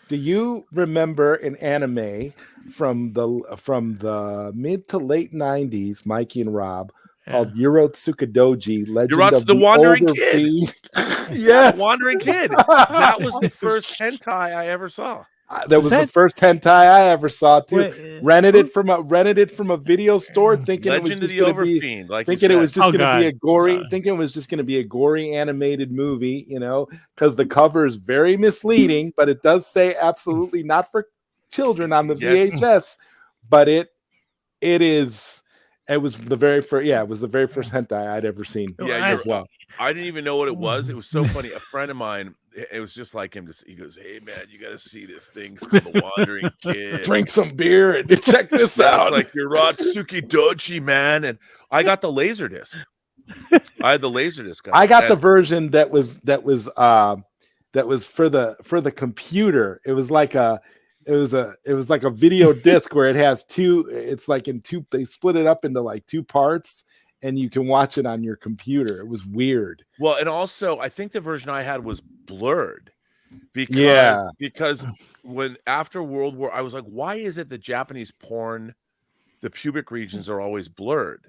Do you remember an anime from the mid to late 90s, Mikey and Rob, called Urotsukidoji, Legend of the Wandering Older Kid? Fiend? Yes. Wandering Kid. That was the first hentai I ever saw. That was the first hentai I ever saw too. Rented it from a video store, thinking it was just going to be Fiend, like thinking it was just going to be a gory, God. thinking it was just going to be a gory animated movie, because the cover is very misleading, but it does say absolutely not for children on the VHS. But it was the very first. Yeah, it was the very first hentai I'd ever seen. Yeah, as well. I didn't even know what it was. It was so funny. A friend of mine, it was just like him. He goes, "Hey man, you got to see this thing. It's called The Wandering Kid. Drink some beer and check this out." It's like Urotsukidoji, man. And I got the laser disc. I had the laser disc. I got the version that was for the computer. It was like a video disc where it has two. It's like in two. They split it up into like two parts. And you can watch it on your computer. It was weird. Well, and also I think the version I had was blurred because when after World War, I was like, why is it the Japanese porn, the pubic regions are always blurred?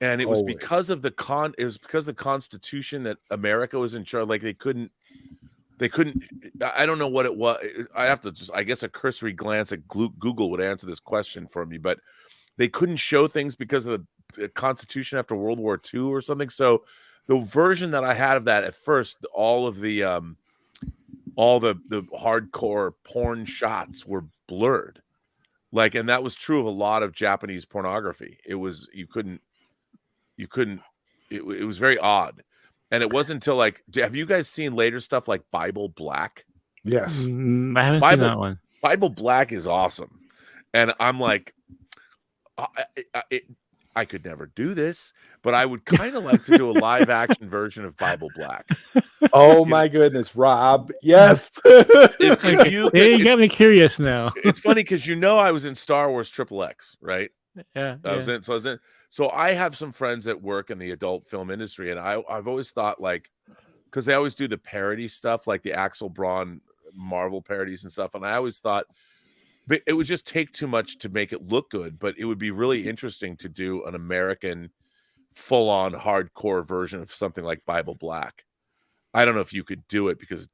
And it was because of the Constitution that America was in charge. Like they couldn't. I don't know what it was. I have to I guess a cursory glance at Google would answer this question for me, but they couldn't show things because of the Constitution after World War II or something. So the version that I had of that at first, all the hardcore porn shots were blurred. Like, and that was true of a lot of Japanese pornography. It was it was very odd. And it wasn't until have you guys seen later stuff like Bible Black? Yes. I haven't seen that one. Bible Black is awesome. And I'm like, I could never do this, but I would kind of like to do a live action version of Bible Black. Oh my goodness, Rob. Yes. You got me curious now. It's funny because I was in Star Wars XXX, right? Yeah. I was in. So I have some friends that work in the adult film industry, and I've always thought because they always do the parody stuff, like the Axel Braun Marvel parodies and stuff, and I always thought but it would just take too much to make it look good, but it would be really interesting to do an American full-on hardcore version of something like Bible Black. I don't know if you could do it because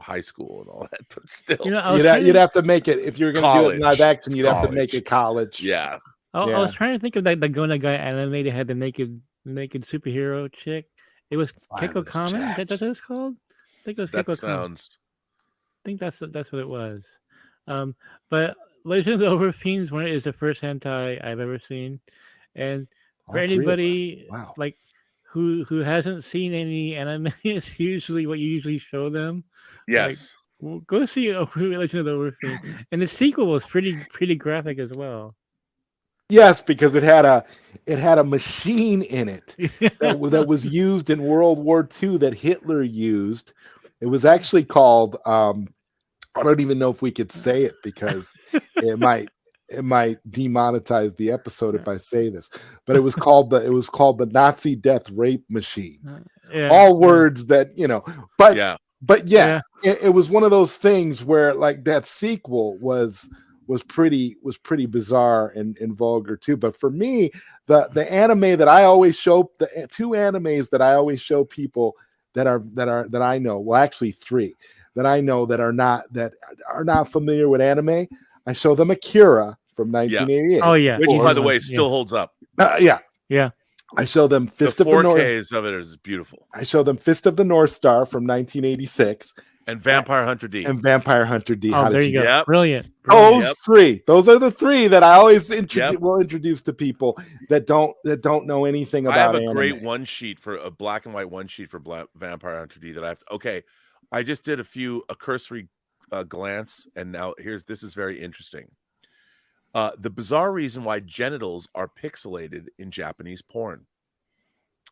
high school and all that, but still, you'd have to make it if you're going to do it in live action. You'd have to make it college. Yeah. I was trying to think of the Go Nagai anime. They had the naked superhero chick. It was Keiko Kamen. That's what it's called. I think it was Keiko Kamen. I think that's what it was. But Legend of the Overfiends is the first hentai I've ever seen, and for anybody who hasn't seen any anime, it's usually what you usually show them. Yes, go see Legend of the Overfiends, and the sequel was pretty graphic as well. Yes, because it had a machine in it that was used in World War II that Hitler used. It was actually called I don't even know if we could say it because it might demonetize the episode if I say this. But it was called the Nazi death rape machine. Yeah. All words that, but Yeah. yeah. It was one of those things where like that sequel was pretty bizarre and vulgar too. But for me, the anime that I always show, the two animes that I always show people that I know, well, actually three that I know that are not familiar with anime, I show them Akira from 1988. Oh yeah, Which, by the way, still holds up. Yeah. Yeah. I show them The 4Ks of it is beautiful. I show them Fist of the North Star from 1986 and Vampire Hunter D. And Vampire Hunter D. Oh, there you go. Yep. Brilliant. Those three. Those are the three that I always will introduce to people that don't know anything about. I have a anime. great a black and white one sheet for Vampire Hunter D that I have. I just did a cursory glance, and now this is very interesting. The bizarre reason why genitals are pixelated in Japanese porn.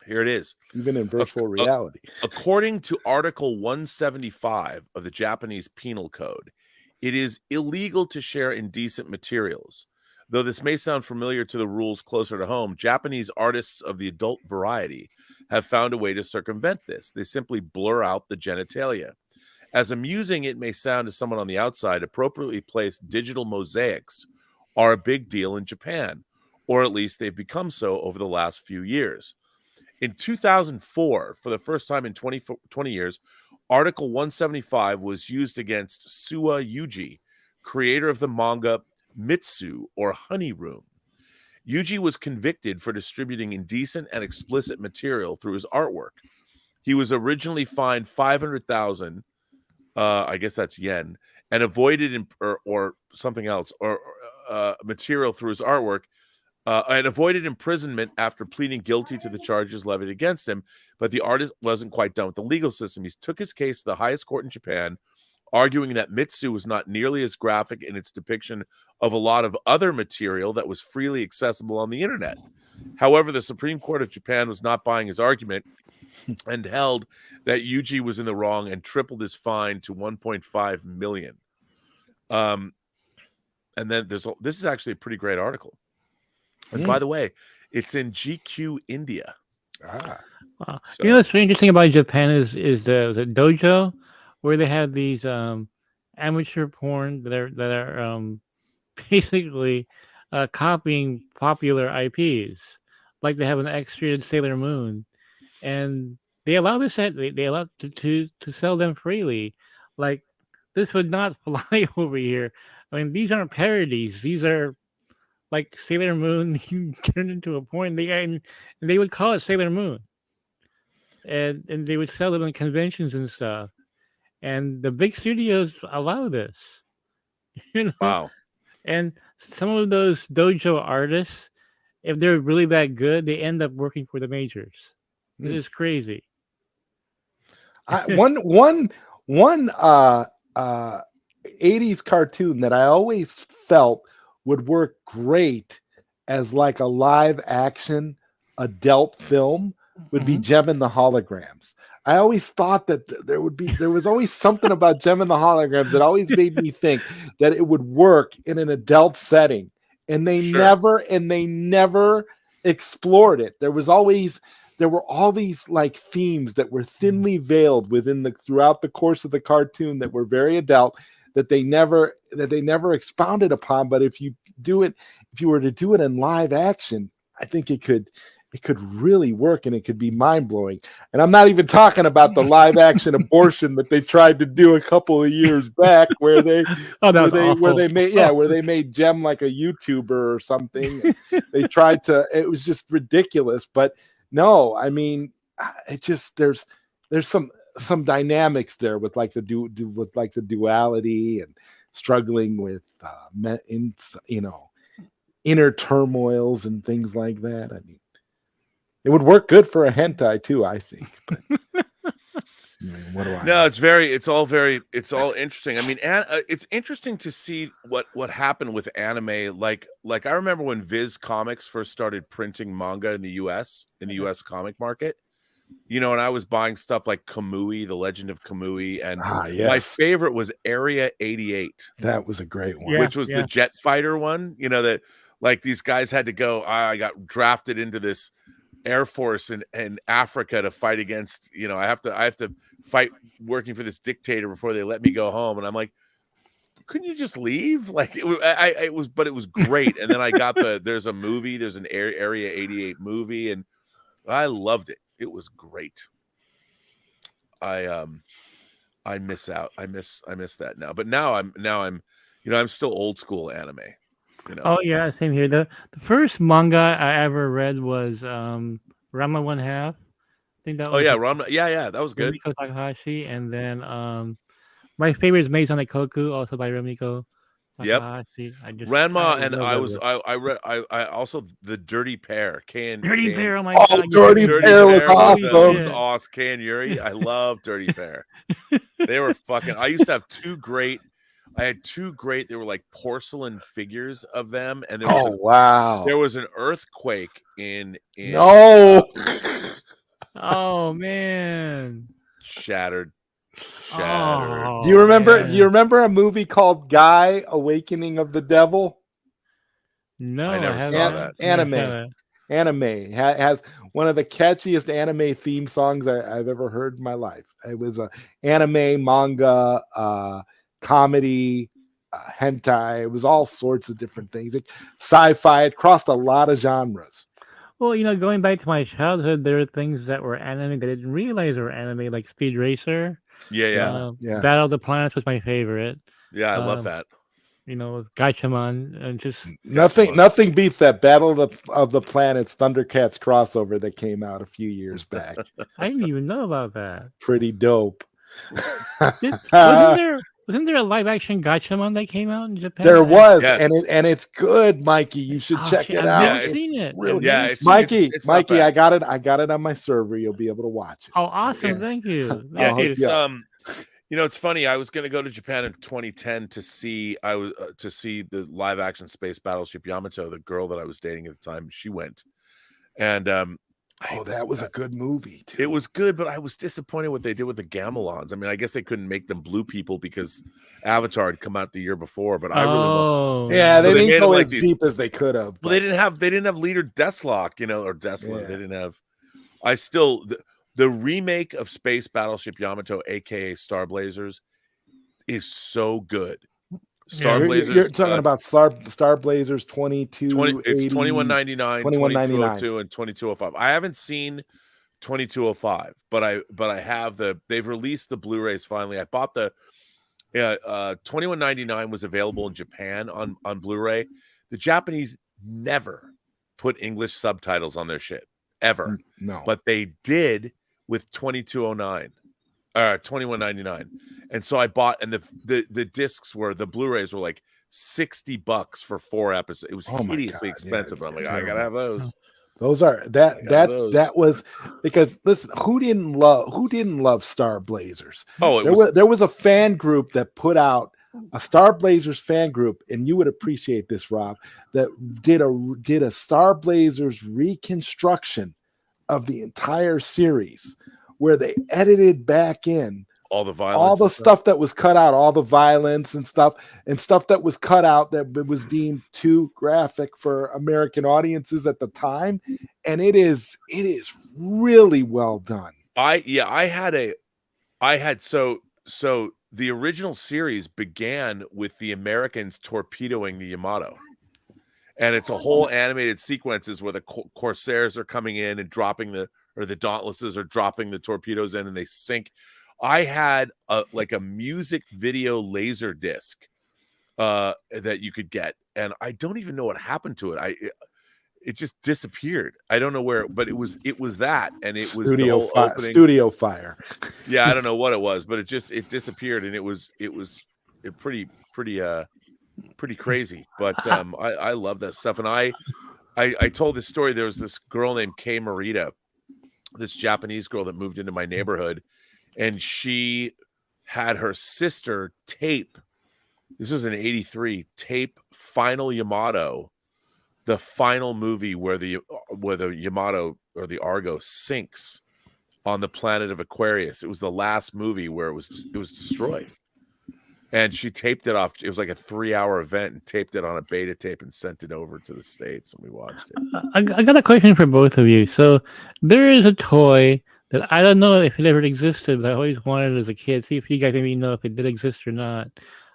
Here it is. Even in virtual reality. According to Article 175 of the Japanese Penal Code, it is illegal to share indecent materials. Though this may sound familiar to the rules closer to home, Japanese artists of the adult variety have found a way to circumvent this. They simply blur out the genitalia. As amusing it may sound to someone on the outside, appropriately placed digital mosaics are a big deal in Japan, or at least they've become so over the last few years. In 2004, for the first time in 20 years, Article 175 was used against Suwa Yuji, creator of the manga Mitsu, or Honey Room. Yuji was convicted for distributing indecent and explicit material through his artwork. He was originally fined 500,000, I guess that's yen, and avoided or something else, or material through his artwork, and avoided imprisonment after pleading guilty to the charges levied against him. But the artist wasn't quite done with the legal system. He took his case to the highest court in Japan, arguing that Mitsu was not nearly as graphic in its depiction of a lot of other material that was freely accessible on the internet. However, the Supreme Court of Japan was not buying his argument and held that Yuji was in the wrong and tripled his fine to 1.5 million. And then this is actually a pretty great article. And by the way, it's in GQ India. Wow. So, you know what's interesting about Japan is the dojo, where they have these amateur porn that are basically copying popular IPs. Like they have an X-rated Sailor Moon, and they allow this they allow to sell them freely. Like this would not fly over here. I mean, these aren't parodies. These are like Sailor Moon turned into a porn. They would call it Sailor Moon, and they would sell it in conventions and stuff. And the big studios allow this, Wow. And some of those dojo artists, if they're really that good, they end up working for the majors. It is crazy. One 80s cartoon that I always felt would work great as like a live action adult film would be Gem and the Holograms. I always thought that there was always something about Gem and the Holograms that always made me think that it would work in an adult setting, and they never explored it. There were all these like themes that were thinly veiled throughout the course of the cartoon that were very adult, that they never expounded upon. But if you were to do it in live action, I think it could really work, and it could be mind-blowing. And I'm not even talking about the live action abortion that they tried to do a couple of years back where they made Gem like a YouTuber or something. They tried to, it was just ridiculous. But no, I mean, it just there's some dynamics there with like the duality and struggling with inner turmoils and things like that. I mean, it would work good for a hentai too, I think. But mean, what do I No, know? it's all interesting. I mean, it's interesting to see what happened with anime. Like I remember when Viz Comics first started printing manga in the U.S. Comic market. And I was buying stuff like Kamui, The Legend of Kamui, and my Yes, favorite was Area 88, that was a great one. Yeah. which was the jet fighter one. That like these guys had to go. I got drafted into this Air Force in Africa to fight against. I have to fight working for this dictator before they let me go home. And I'm like, couldn't you just leave? Like it was, but it was great. And then I got there's an Area 88 movie, and I loved it. It was great. I miss out. I miss that now. But now I'm I'm still old school anime. Oh yeah, same here. The first manga I ever read was Ranma One Half. I think that Oh was yeah, that was good. Rumiko Takahashi, and then my favorite is Maze on the Koku, also by Rumiko Yep. Takahashi. Ranma, and I also the Dirty Pair. Dirty Pair. Oh my Oh, god, Dirty Pair was awesome. Was awesome. Can Yuri, I love Dirty Pair. They were fucking. I used to have two great. They were like porcelain figures of them, and there was wow, there was an earthquake in no. Oh man, shattered. Oh, Do you remember? man. Do you remember a movie called Guy: Awakening of the Devil? No, I never haven't. saw that. Anime has one of the catchiest anime theme songs I've ever heard in my life. It was a anime, manga, comedy, hentai. It was all sorts of different things. Sci-fi. It crossed a lot of genres. Well, going back to my childhood, there are things that were anime that I didn't realize were anime, like Speed Racer. Yeah. Battle of the Planets was my favorite. Yeah, I love that. With Gatchaman and just Nothing beats that Battle of the Planets Thundercats crossover that came out a few years back. I didn't even know about that. Pretty dope. Wasn't there a live action Gatchaman that came out in Japan? There was, Yes. and it's good, Mikey. You should check it out. I've never seen it. Really, Yeah, Mikey, it's not Mikey, bad. I got it on my server. You'll be able to watch it. Oh, awesome! Thank you. Yeah, hook it's you up. it's funny. I was going to go to Japan in 2010 to see the live action space battleship Yamato. The girl that I was dating at the time, she went, and that was a good movie too. It was good, but I was disappointed what they did with the Gamelons. I mean, I guess they couldn't make them blue people because Avatar had come out the year before. But I really they didn't made go them as deep as they could have. Well, they didn't have leader Deathlock, or Deathlock. Yeah. They didn't have. I still the remake of Space Battleship Yamato, aka Star Blazers, is so good. Star Blazers. You're talking about Star Blazers 22. It's 2199, 2199, 2202, and 2205. I haven't seen 2205, but I have they've released the Blu-rays finally. I bought the 2199 was available in Japan on Blu-ray. The Japanese never put English subtitles on their shit ever. No, but they did with 2209. 2199, and so I bought, and the discs the Blu-rays were like $60 for 4 episodes. It was hideously expensive. Yeah, I'm like, I gotta have those. Those are that was because listen, who didn't love Star Blazers? Oh, there was a fan group that put out a Star Blazers fan group, and you would appreciate this, Rob, that did a Star Blazers reconstruction of the entire series, where they edited back in all the violence, all the stuff that was cut out, all the violence and stuff that was cut out that was deemed too graphic for American audiences at the time, and it is really well done. So the original series began with the Americans torpedoing the Yamato. And it's a whole animated sequences where the Corsairs are coming in and dropping the Dauntlesses are dropping the torpedoes in, and they sink. I had a music video laser disc that you could get, and I don't even know what happened to it. It just disappeared. I don't know where, but it was that, and it was Studio Fire. Yeah, I don't know what it was, but it disappeared, and it was pretty crazy. But I love that stuff, and I told this story. There was this girl named Kay Marita, this Japanese girl that moved into my neighborhood, and she had her sister tape. This was in '83. Tape Final Yamato, the final movie where the Yamato or the Argo sinks on the planet of Aquarius. It was the last movie where it was destroyed. And she taped it off. It was like a 3-hour event and taped it on a beta tape and sent it over to the States, and we watched it. I got a question for both of you. So there is a toy that I don't know if it ever existed, but I always wanted as a kid. See if you guys maybe know if it did exist or not.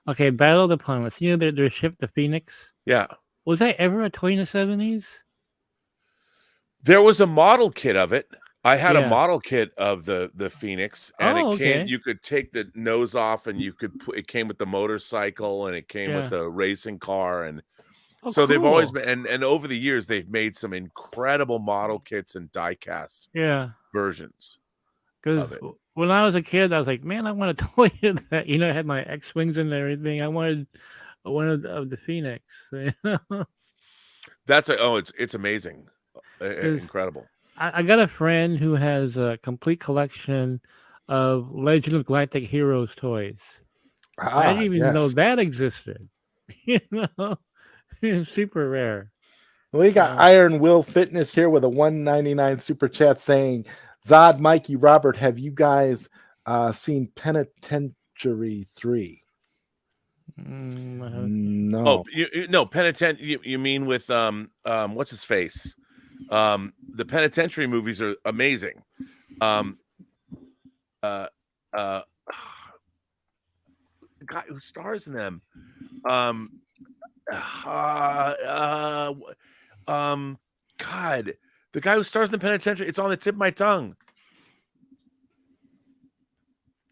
Okay, Battle of the Planets. You know their ship, the Phoenix? Yeah. Was that ever a toy in the 70s? There was a model kit of it. I had a Yeah. model kit of the Phoenix, and Oh, it came. okay. You could take the nose off, and you could put. It came with the motorcycle, and it came Yeah. with the racing car, and Oh, so they've always cool. been. And over the years, they've made some incredible model kits and die-cast Yeah. versions Because of it. when I was a kid, I was like, man, I want a toy of that. You know, it had my X-Wings and everything. I wanted one of the Phoenix. You know? That's it's amazing, 'Cause incredible. I got a friend who has a complete collection of Legend of Galactic Heroes toys. I didn't even know Yes. that existed. You know, it's super rare. We got Iron Will Fitness here with a $1.99 super chat saying, Zod, Mikey, Robert, have you guys seen Penitentiary 3? No. Oh, no, Penitentiary. You mean with what's his face? The Penitentiary movies are amazing. The guy who stars in them. God, the guy who stars in the Penitentiary. It's on the tip of my tongue.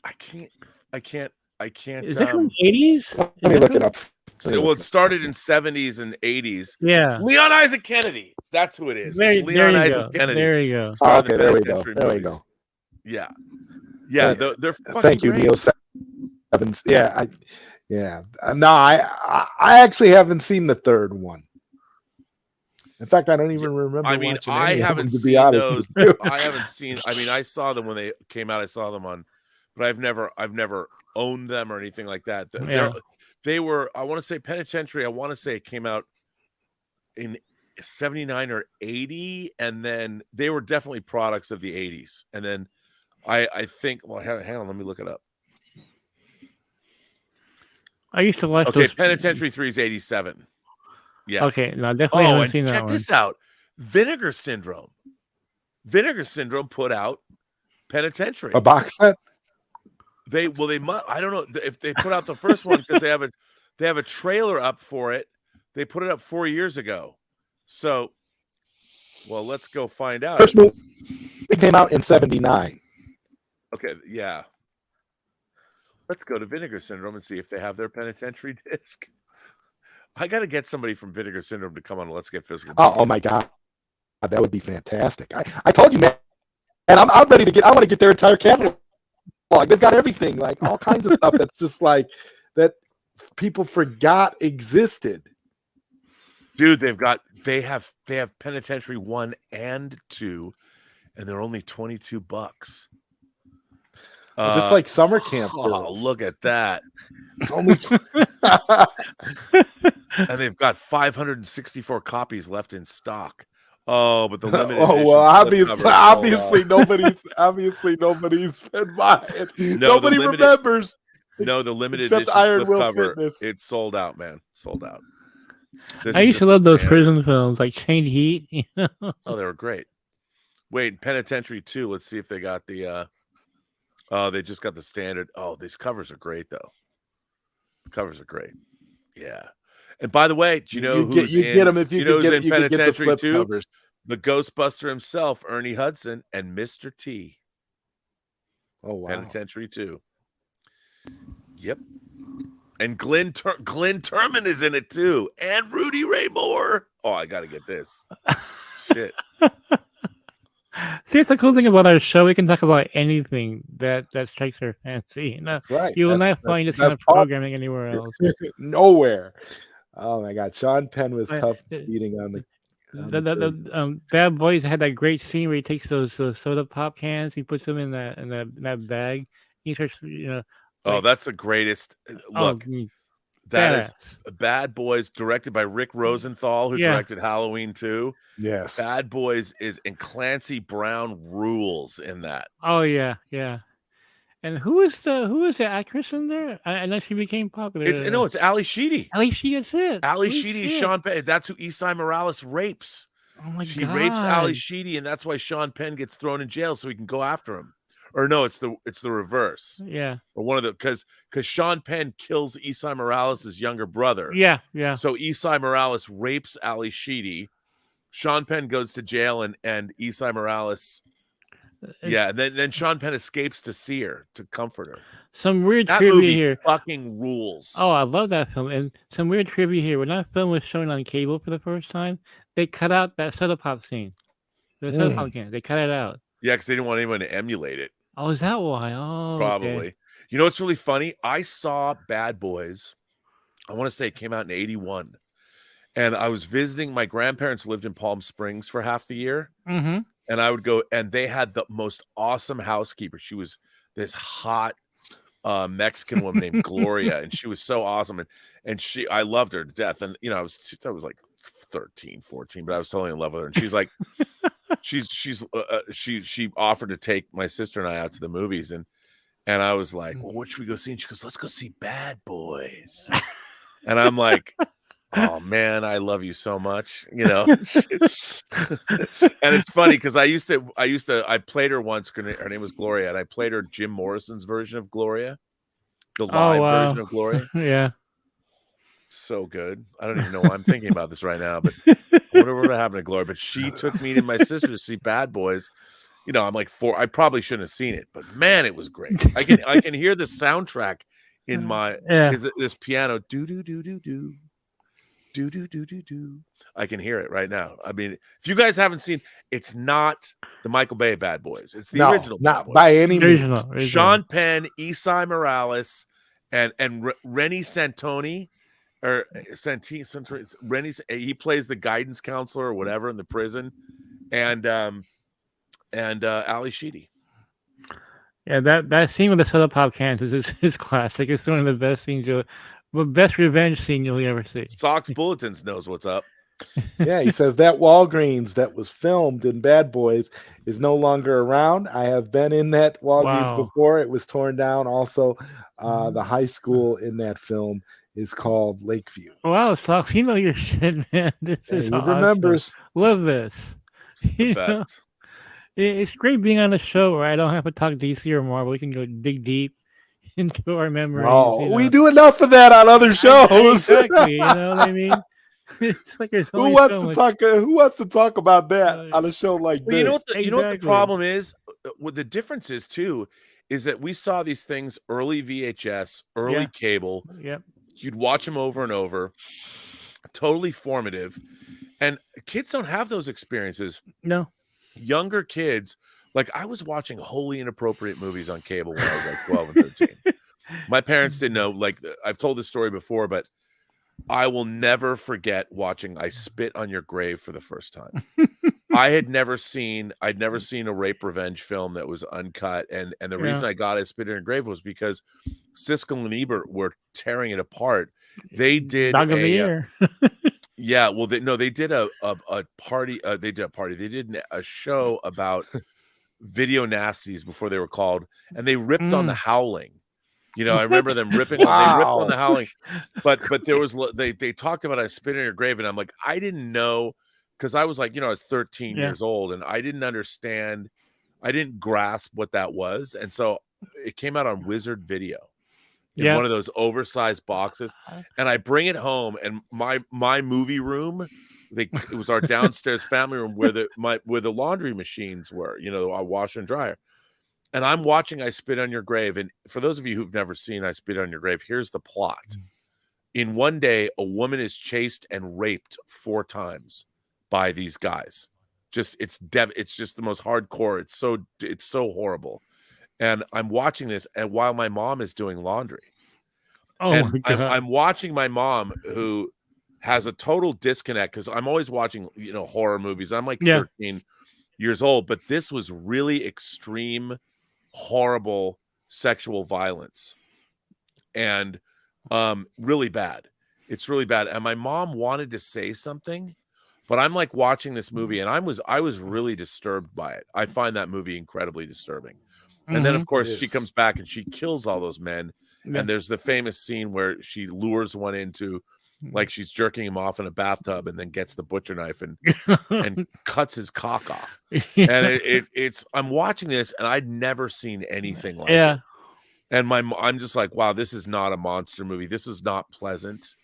I can't. Is that from the 80s? Let me look it up. So, it started in 70s and 80s. Yeah. Leon Isaac Kennedy. That's who it is. It's There Leon you Isaac go. Kennedy. There you go. Starred in Okay, the there we go. Penitentiary There we movies. go. Yeah. Yeah, they're fucking Thank you, great. Neo Sevens. Yeah, no, I actually haven't seen the third one. In fact, I don't even remember. I mean, watching I any of haven't them, to be seen honest those. with you. I haven't seen. I mean, I saw them when they came out. I saw them on, but I've never owned them or anything like that. Yeah. They were. I want to say Penitentiary. I want to say it came out in 79 or 80, and then they were definitely products of the 80s. And then I think. Well, hang on. Let me look it up. I used to watch Okay, those. Penitentiary 3 is 87. Yeah. Okay, no, definitely haven't and seen that check one. this out. Vinegar Syndrome. Vinegar Syndrome put out Penitentiary. A box set? They must. I don't know if they put out the first one because they have a trailer up for it. They put it up 4 years ago. So, well, let's go find out. First movie came out in 79. Okay, yeah. Let's go to Vinegar Syndrome and see if they have their Penitentiary disc. I got to get somebody from Vinegar Syndrome to come on. Let's get physical. Oh my God, that would be fantastic. I told you, man. And I'm ready to get. I want to get their entire catalog. They've got everything, like all kinds of stuff that's just like that people forgot existed. Dude, they have Penitentiary 1 and 2, and they're only $22. Just like summer camp. Oh, look at that. It's only and they've got 564 copies left in stock. Oh, but the limited oh edition well, obviously nobody's been buying it. No, Nobody remembers. No, the limited Except edition Iron Will slipcover. Fitness. It's sold out, man. Sold out. This I is used to just love those standard. prison films, like Chained Heat. You know? Oh, they were great. Wait, Penitentiary 2. Let's see if they got the. Oh, they just got the standard. Oh, these covers are great, though. The covers are great. Yeah. And by the way, do you know who's in? Get them if you know could who's get, in you could get the Penitentiary slip 2? covers. The Ghostbuster himself, Ernie Hudson, and Mr. T. Oh wow. Penitentiary 2. Yep. And Glenn Turman is in it too. And Rudy Ray Moore. Oh, I got to get this. Shit. See, it's the cool thing about our show. We can talk about anything that strikes our fancy. You know, Right. you will not find this kind of programming anywhere else. Nowhere. Oh my God. Sean Penn was But tough beating on The Bad Boys had that great scene where he takes those soda pop cans, he puts them in that bag. He starts, Oh, like, that's the greatest. Look, oh, that badass. is Bad Boys, directed by Rick Rosenthal, who Yeah. directed Halloween 2. Yes. Bad Boys and Clancy Brown rules in that. Oh yeah, yeah. And who is the actress in there? I know she became popular. It's Ali Sheedy. Ali Sheedy, that's it. Ali Holy Sheedy is shit. Sean Penn. That's who Esai Morales rapes. Oh my She god. rapes Ali Sheedy, and that's why Sean Penn gets thrown in jail so he can go after him. Or no, it's the reverse. Yeah. Or one of the because Sean Penn kills Esai Morales' younger brother. Yeah, yeah. So Esai Morales rapes Ali Sheedy. Sean Penn goes to jail, and Esai Morales. Yeah, and then Sean Penn escapes to see her, to comfort her. Some weird That trivia movie here. fucking rules. Oh, I love that film. And some weird trivia here. When that film was shown on cable for the first time, they cut out that soda pop scene. The soda pop can. They cut it out. Yeah, because they didn't want anyone to emulate it. Oh, is that why? Oh, Probably. okay. You know what's really funny? I saw Bad Boys. I want to say it came out in 81. And I was visiting. My grandparents lived in Palm Springs for half the year. Mm-hmm. And I would go, and they had the most awesome housekeeper. She was this hot Mexican woman named Gloria, and she was so awesome. And I loved her to death. And I was like 13, 14, but I was totally in love with her. And she's like, she offered to take my sister and I out to the movies, and I was like, well, what should we go see? And she goes, let's go see Bad Boys. And I'm like, oh man, I love you so much, And it's funny because I played her once. Her name was Gloria, and I played her Jim Morrison's version of Gloria, the live version of Gloria. Yeah. So good. I don't even know why I'm thinking about this right now, but I wonder what happened to Gloria. But she took me and my sister to see Bad Boys. I'm like 4. I probably shouldn't have seen it, but man, it was great. I can hear the soundtrack in my this piano do do do do do do do do do do. I can hear it right now. I mean, if you guys haven't seen, it's not the Michael Bay Bad Boys. It's the original. Not Bad by any means. Sean Penn, Esai Morales, and Rennie Santoni. Or Rennie's, he plays the guidance counselor or whatever in the prison, and Ali Sheedy. Yeah, that scene with the soda pop cans is classic. It's one of the best scenes, best revenge scene you'll ever see. Sox Bulletins knows what's up. Yeah, he says that Walgreens that was filmed in Bad Boys is no longer around. I have been in that Walgreens before. It was torn down. Also, the high school in that film is called Lakeview. Wow, Sox, you know your shit, man. This is awesome. Remembers. Love this. The best. It's great being on the show where I don't have to talk DC or Marvel. We can go dig deep into our memories. Oh, we do enough of that on other shows. Exactly. You know what I mean? It's like who wants to talk about that on a show like this? You know what the problem is? What the difference is too is that we saw these things early VHS, early cable. Yep. You'd watch them over and over. Totally formative. And kids don't have those experiences. No. Younger kids, like I was watching wholly inappropriate movies on cable when I was like 12 and 13. My parents didn't know. Like I've told this story before, but I will never forget watching I Spit on Your Grave for the first time. I'd never seen a rape revenge film that was uncut. And the reason I got I Spit on Your Grave was because Siskel and Ebert were tearing it apart. They did Dog of the Year. Yeah, well, they did a party. They did a show about video nasties before they were called, and they ripped on The Howling. I remember them ripping. Wow. They ripped on The Howling, but there was they talked about I Spit on Your Grave, and I'm like, I didn't know because I was like, I was 13 years old, and I didn't understand, I didn't grasp what that was, and so it came out on Wizard Video. In one of those oversized boxes, and I bring it home, and my movie room, it was our downstairs family room where the laundry machines were, our washer and dryer, and I'm watching I Spit on Your Grave. And for those of you who've never seen I Spit on Your Grave, here's the plot. In one day, a woman is chased and raped 4 times by these guys. It's just the most hardcore. It's so horrible. And I'm watching this, and while my mom is doing laundry, my God. I'm watching my mom, who has a total disconnect because I'm always watching, horror movies. I'm like Yeah. 13 years old, but this was really extreme, horrible sexual violence and really bad. It's really bad. And my mom wanted to say something, but I'm like watching this movie and I was really disturbed by it. I find that movie incredibly disturbing. And then, of course, she comes back and she kills all those men. Yeah. And there's the famous scene where she lures one into, like she's jerking him off in a bathtub and then gets the butcher knife and cuts his cock off. And it's I'm watching this and I'd never seen anything like it. And I'm just like, wow, this is not a monster movie. This is not pleasant.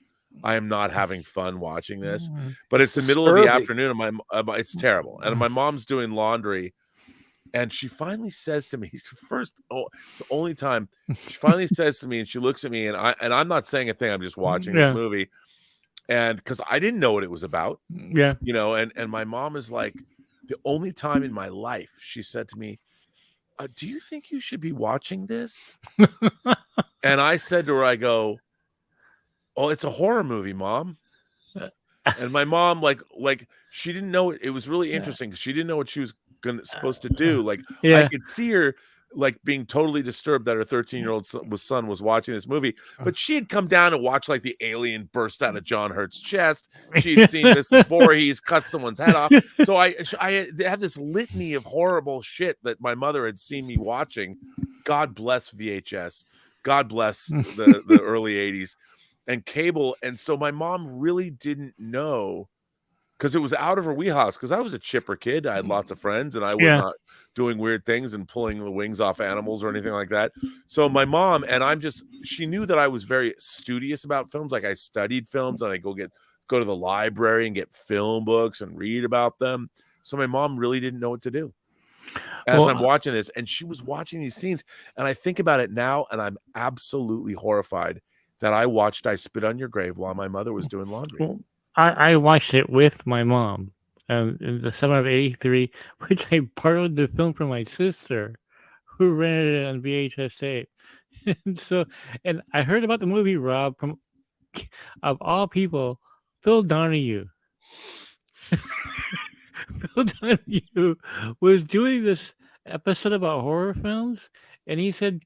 I am not having fun watching this. But it's the middle of the afternoon and it's terrible. And my mom's doing laundry. And she finally says to me, it's the only time she finally says to me, and she looks at me, and I'm not saying a thing. I'm just watching this movie, and because I didn't know what it was about, and my mom is like, the only time in my life she said to me, "Do you think you should be watching this?" And I said to her, I go, "Oh, it's a horror movie, Mom." And my mom, like she didn't know it was really interesting because she didn't know what she was supposed to do. Like I could see her like being totally disturbed that her 13-year-old son was watching this movie, but she had come down and watched like the alien burst out of John Hurt's chest. She had seen Mrs. Voorhees cut someone's head off. So I had this litany of horrible shit that my mother had seen me watching. God bless VHS. God bless the early 80s and cable. And so my mom really didn't know, because it was out of her wheelhouse, because I was a chipper kid. I had lots of friends, and I was not doing weird things and pulling the wings off animals or anything like that. So my mom, and she knew that I was very studious about films. Like I studied films, and I go to the library and get film books and read about them. So my mom really didn't know what to do as I'm watching this. And she was watching these scenes, and I think about it now, and I'm absolutely horrified that I watched I Spit on Your Grave while my mother was doing laundry. Well, I watched it with my mom in the summer of '83, which I borrowed the film from my sister, who rented it on VHS tape. And I heard about the movie, Rob, from, of all people, Phil Donahue. Phil Donahue was doing this episode about horror films, and he said,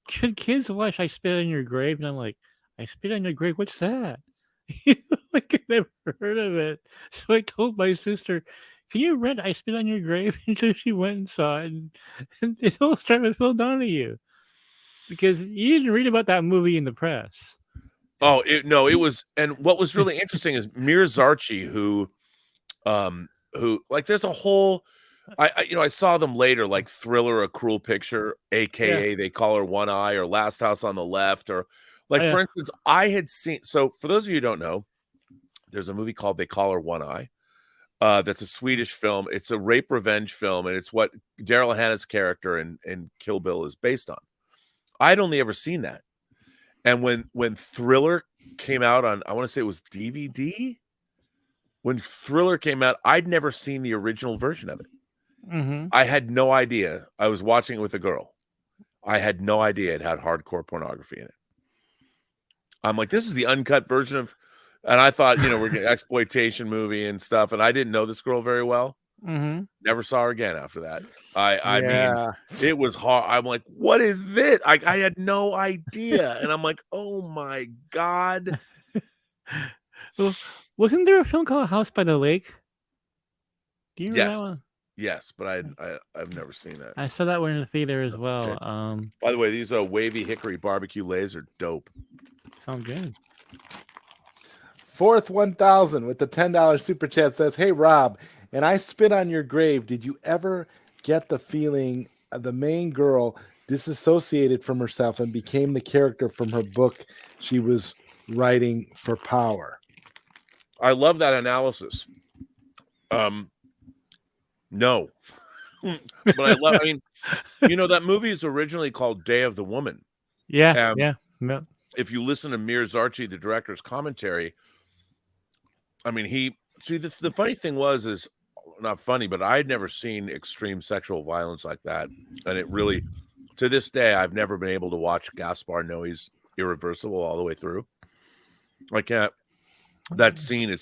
"Should kids watch I Spit on Your Grave?" And I'm like, "I Spit on Your Grave? What's that?" Like I never heard of it. So I told my sister, "Can you rent I Spit on Your Grave?" Until she went and saw it, and it all started with Phil Donahue, because you didn't read about that movie in the press. Oh, it was, and what was really interesting is Mir Zarchi, who like there's a whole, I saw them later, like Thriller, A Cruel Picture, aka They Call Her One Eye, or Last House on the Left, or like, for instance, I had seen, so for those of you who don't know, there's a movie called They Call Her One Eye. That's a Swedish film. It's a rape revenge film, and it's what Daryl Hannah's character in Kill Bill is based on. I'd only ever seen that. And when Thriller came out on, I want to say it was DVD, when Thriller came out, I'd never seen the original version of it. Mm-hmm. I had no idea. I was watching it with a girl. I had no idea it had hardcore pornography in it. I'm like, this is the uncut version of, and I thought, we're getting an exploitation movie and stuff, and I didn't know this girl very well. Mm-hmm. Never saw her again after that. I mean, it was hard. I'm like, what is this? I had no idea, and I'm like, oh my God. Well, wasn't there a film called House by the Lake? Do you remember that one? Yes, but I've never seen that. I saw that one in the theater as well. By the way, these wavy hickory barbecue lays are dope. Sound good. Fourth 1000 with the $10 super chat says, "Hey Rob, and I Spit on Your Grave. Did you ever get the feeling the main girl disassociated from herself and became the character from her book she was writing for Power?" I love that analysis. No, but I mean, that movie is originally called Day of the Woman. Yeah. If you listen to Mir Zarchi, the director's commentary, I mean, the funny thing is not funny, but I had never seen extreme sexual violence like that. And it really, to this day, I've never been able to watch Gaspar Noé's Irreversible all the way through. I can't. That scene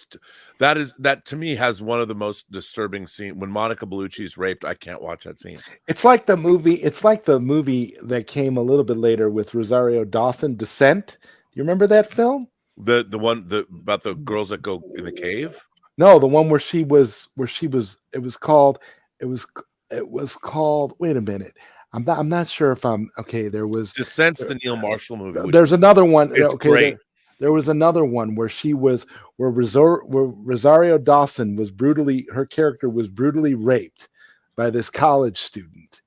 that to me has one of the most disturbing scenes. When Monica Bellucci is raped, I can't watch that scene. It's like the movie. It's like the movie that came a little bit later with Rosario Dawson, Descent. Do you remember that film? The one about the girls that go in the cave. No, the one where she was. It was called. It was called. Wait a minute. I'm not sure if I'm okay. There was Descent's the Neil Marshall movie. There's another one. It's Okay, great. there was another one where where Rosario Dawson was her character was brutally raped by this college student.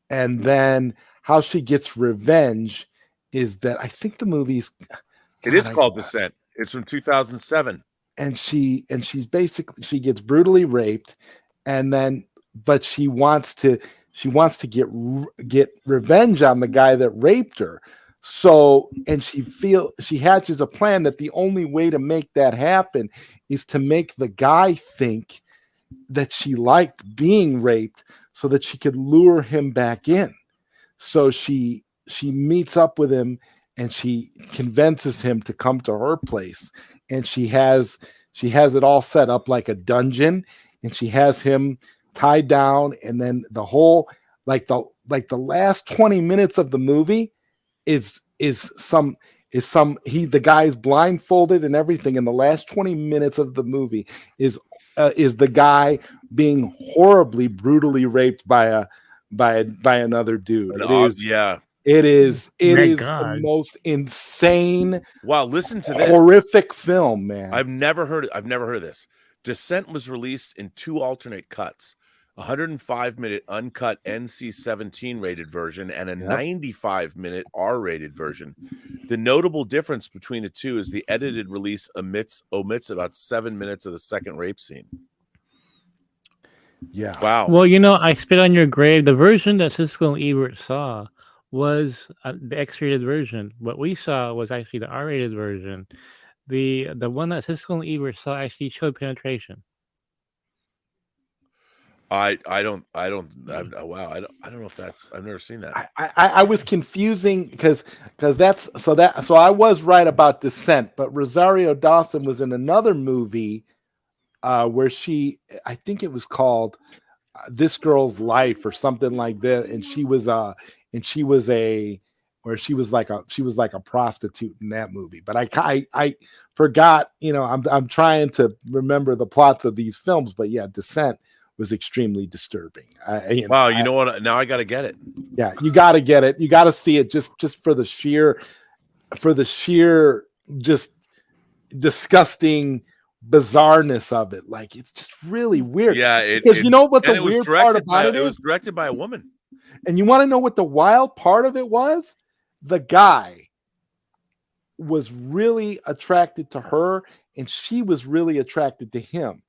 And then how she gets revenge is that I think the movie's It is called Descent. It's from 2007. And she's basically, she gets brutally raped, and then but she wants to get revenge on the guy that raped her. So, and she hatches a plan that the only way to make that happen is to make the guy think that she liked being raped so that she could lure him back in. So she meets up with him and she convinces him to come to her place, and she has it all set up like a dungeon, and she has him tied down, and then the whole the last 20 minutes of the movie the guy's blindfolded and everything, and the last 20 minutes of the movie is the guy being horribly brutally raped by another dude. It is the most insane, wow, listen to this horrific film, man. I've never heard of this. Descent was released in 2 alternate cuts. 105-minute uncut NC-17 rated version and a 95-minute R-rated version. The notable difference between the two is the edited release omits about 7 minutes of the second rape scene. Yeah. Wow. Well, I Spit on Your Grave. The version that Siskel and Ebert saw was the X-rated version. What we saw was actually the R-rated version. The one that Siskel and Ebert saw actually showed penetration. I don't know if that's, I've never seen that. I was confusing because so I was right about Descent, but Rosario Dawson was in another movie where I think it was called This Girl's Life or something like that, and she was like a prostitute in that movie. But I forgot, I'm trying to remember the plots of these films, but yeah, Descent was extremely disturbing. Wow, you know what? Now I got to get it. Yeah, you got to get it. You got to see it just for the sheer just disgusting bizarreness of it. Like, it's just really weird. Yeah, because you know what the weird part about it is? It was directed by a woman. And you want to know what the wild part of it was? The guy was really attracted to her, and she was really attracted to him.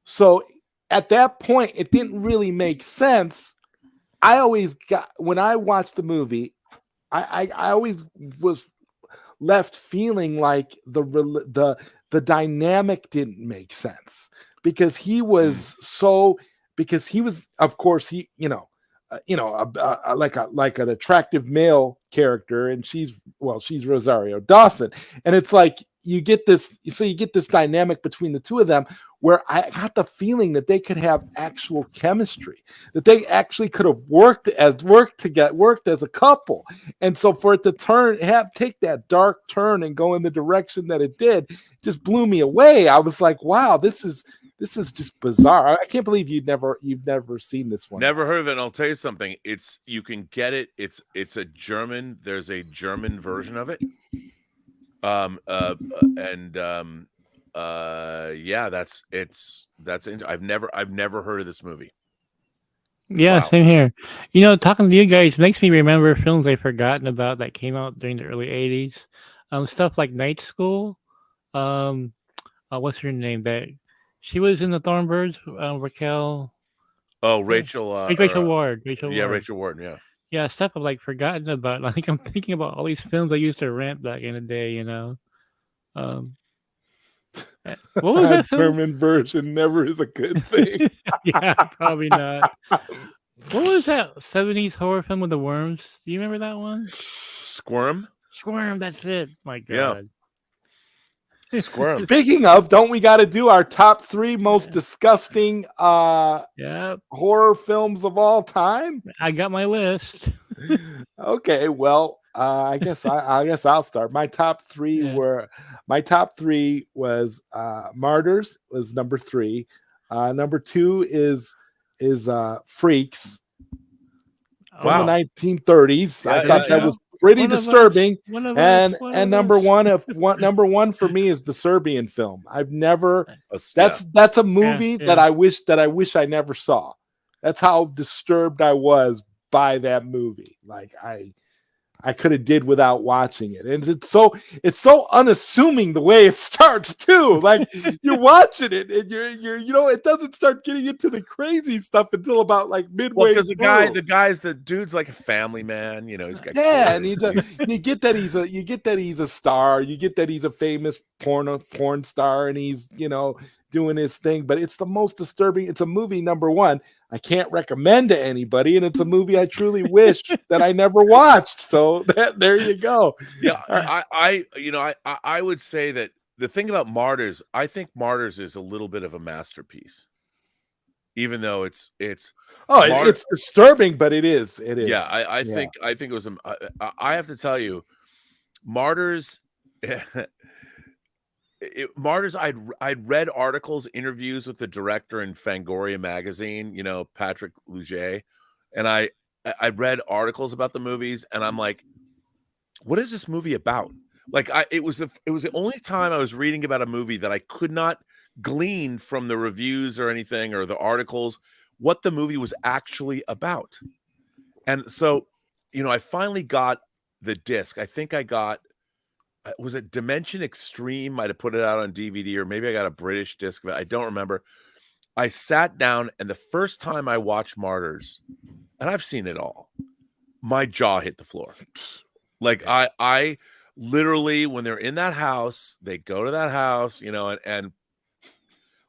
So at that point, it didn't really make sense. When I watched the movie, I always was left feeling like the dynamic didn't make sense because he was, of course, like an attractive male character, and she's Rosario Dawson, and it's like you get this dynamic between the two of them where I got the feeling that they could have actual chemistry, that they actually could have worked as a couple. And so for it to take that dark turn and go in the direction that it did, just blew me away. I was like, wow, this is just bizarre. I can't believe you've never seen this one. Never heard of it. And I'll tell you something. You can get it. There's a German version of it. I've never heard of this movie. Yeah, Wow. Same here. Talking to you guys makes me remember films I've forgotten about that came out during the early 80s. Stuff like Night School. What's her name? That she was in the Thornbirds. Raquel. Oh, Rachel. Rachel Ward. Rachel Ward. Yeah. Yeah, stuff I've forgotten about. I think I'm thinking about all these films I used to rent back in the day. What was that film? German version never is a good thing. Yeah, probably not. What was that 70s horror film with the worms? Do you remember that one? Squirm. That's it. My God. Squirm. Speaking of, don't we got to do our top 3 most disgusting Yeah, horror films of all time? I got my list. Okay, well, I guess I'll start. My top 3 Yeah. was Martyrs was number 3. Number 2 is Freaks from the Wow. 1930s. I thought that was pretty One of us, disturbing. one of And us, one and of number us. one for me is the Serbian film. I've never Yeah. that's a movie Yeah. that I wish I never saw. That's how disturbed I was by that movie. Like I could have did without watching it. And it's so unassuming the way it starts too. Like you're watching it and you're it doesn't start getting into the crazy stuff until about like midway. Well, because the dude's like a family man, he's got and kids. you get that he's a star, you get that he's a famous porn star, and he's doing his thing. But it's the most disturbing. It's a movie, number one, I can't recommend to anybody, and it's a movie I truly wish that I never watched. So there you go. Yeah, I would say that the thing about Martyrs, I think Martyrs is a little bit of a masterpiece, even though it's it's disturbing, but it is. Yeah, I think it was. I have to tell you, Martyrs. Martyrs. I'd read articles, interviews with the director in Fangoria magazine. Patrick Luget, and I read articles about the movies, and I'm like, what is this movie about? Like, it was the only time I was reading about a movie that I could not glean from the reviews or anything or the articles what the movie was actually about. And so, I finally got the disc. I think I got, was it Dimension Extreme? Might have put it out on DVD, or maybe I got a British disc of it. I don't remember. I sat down, and the first time I watched Martyrs, and I've seen it all, my jaw hit the floor. Like I literally, when they're in that house, they go to that house, and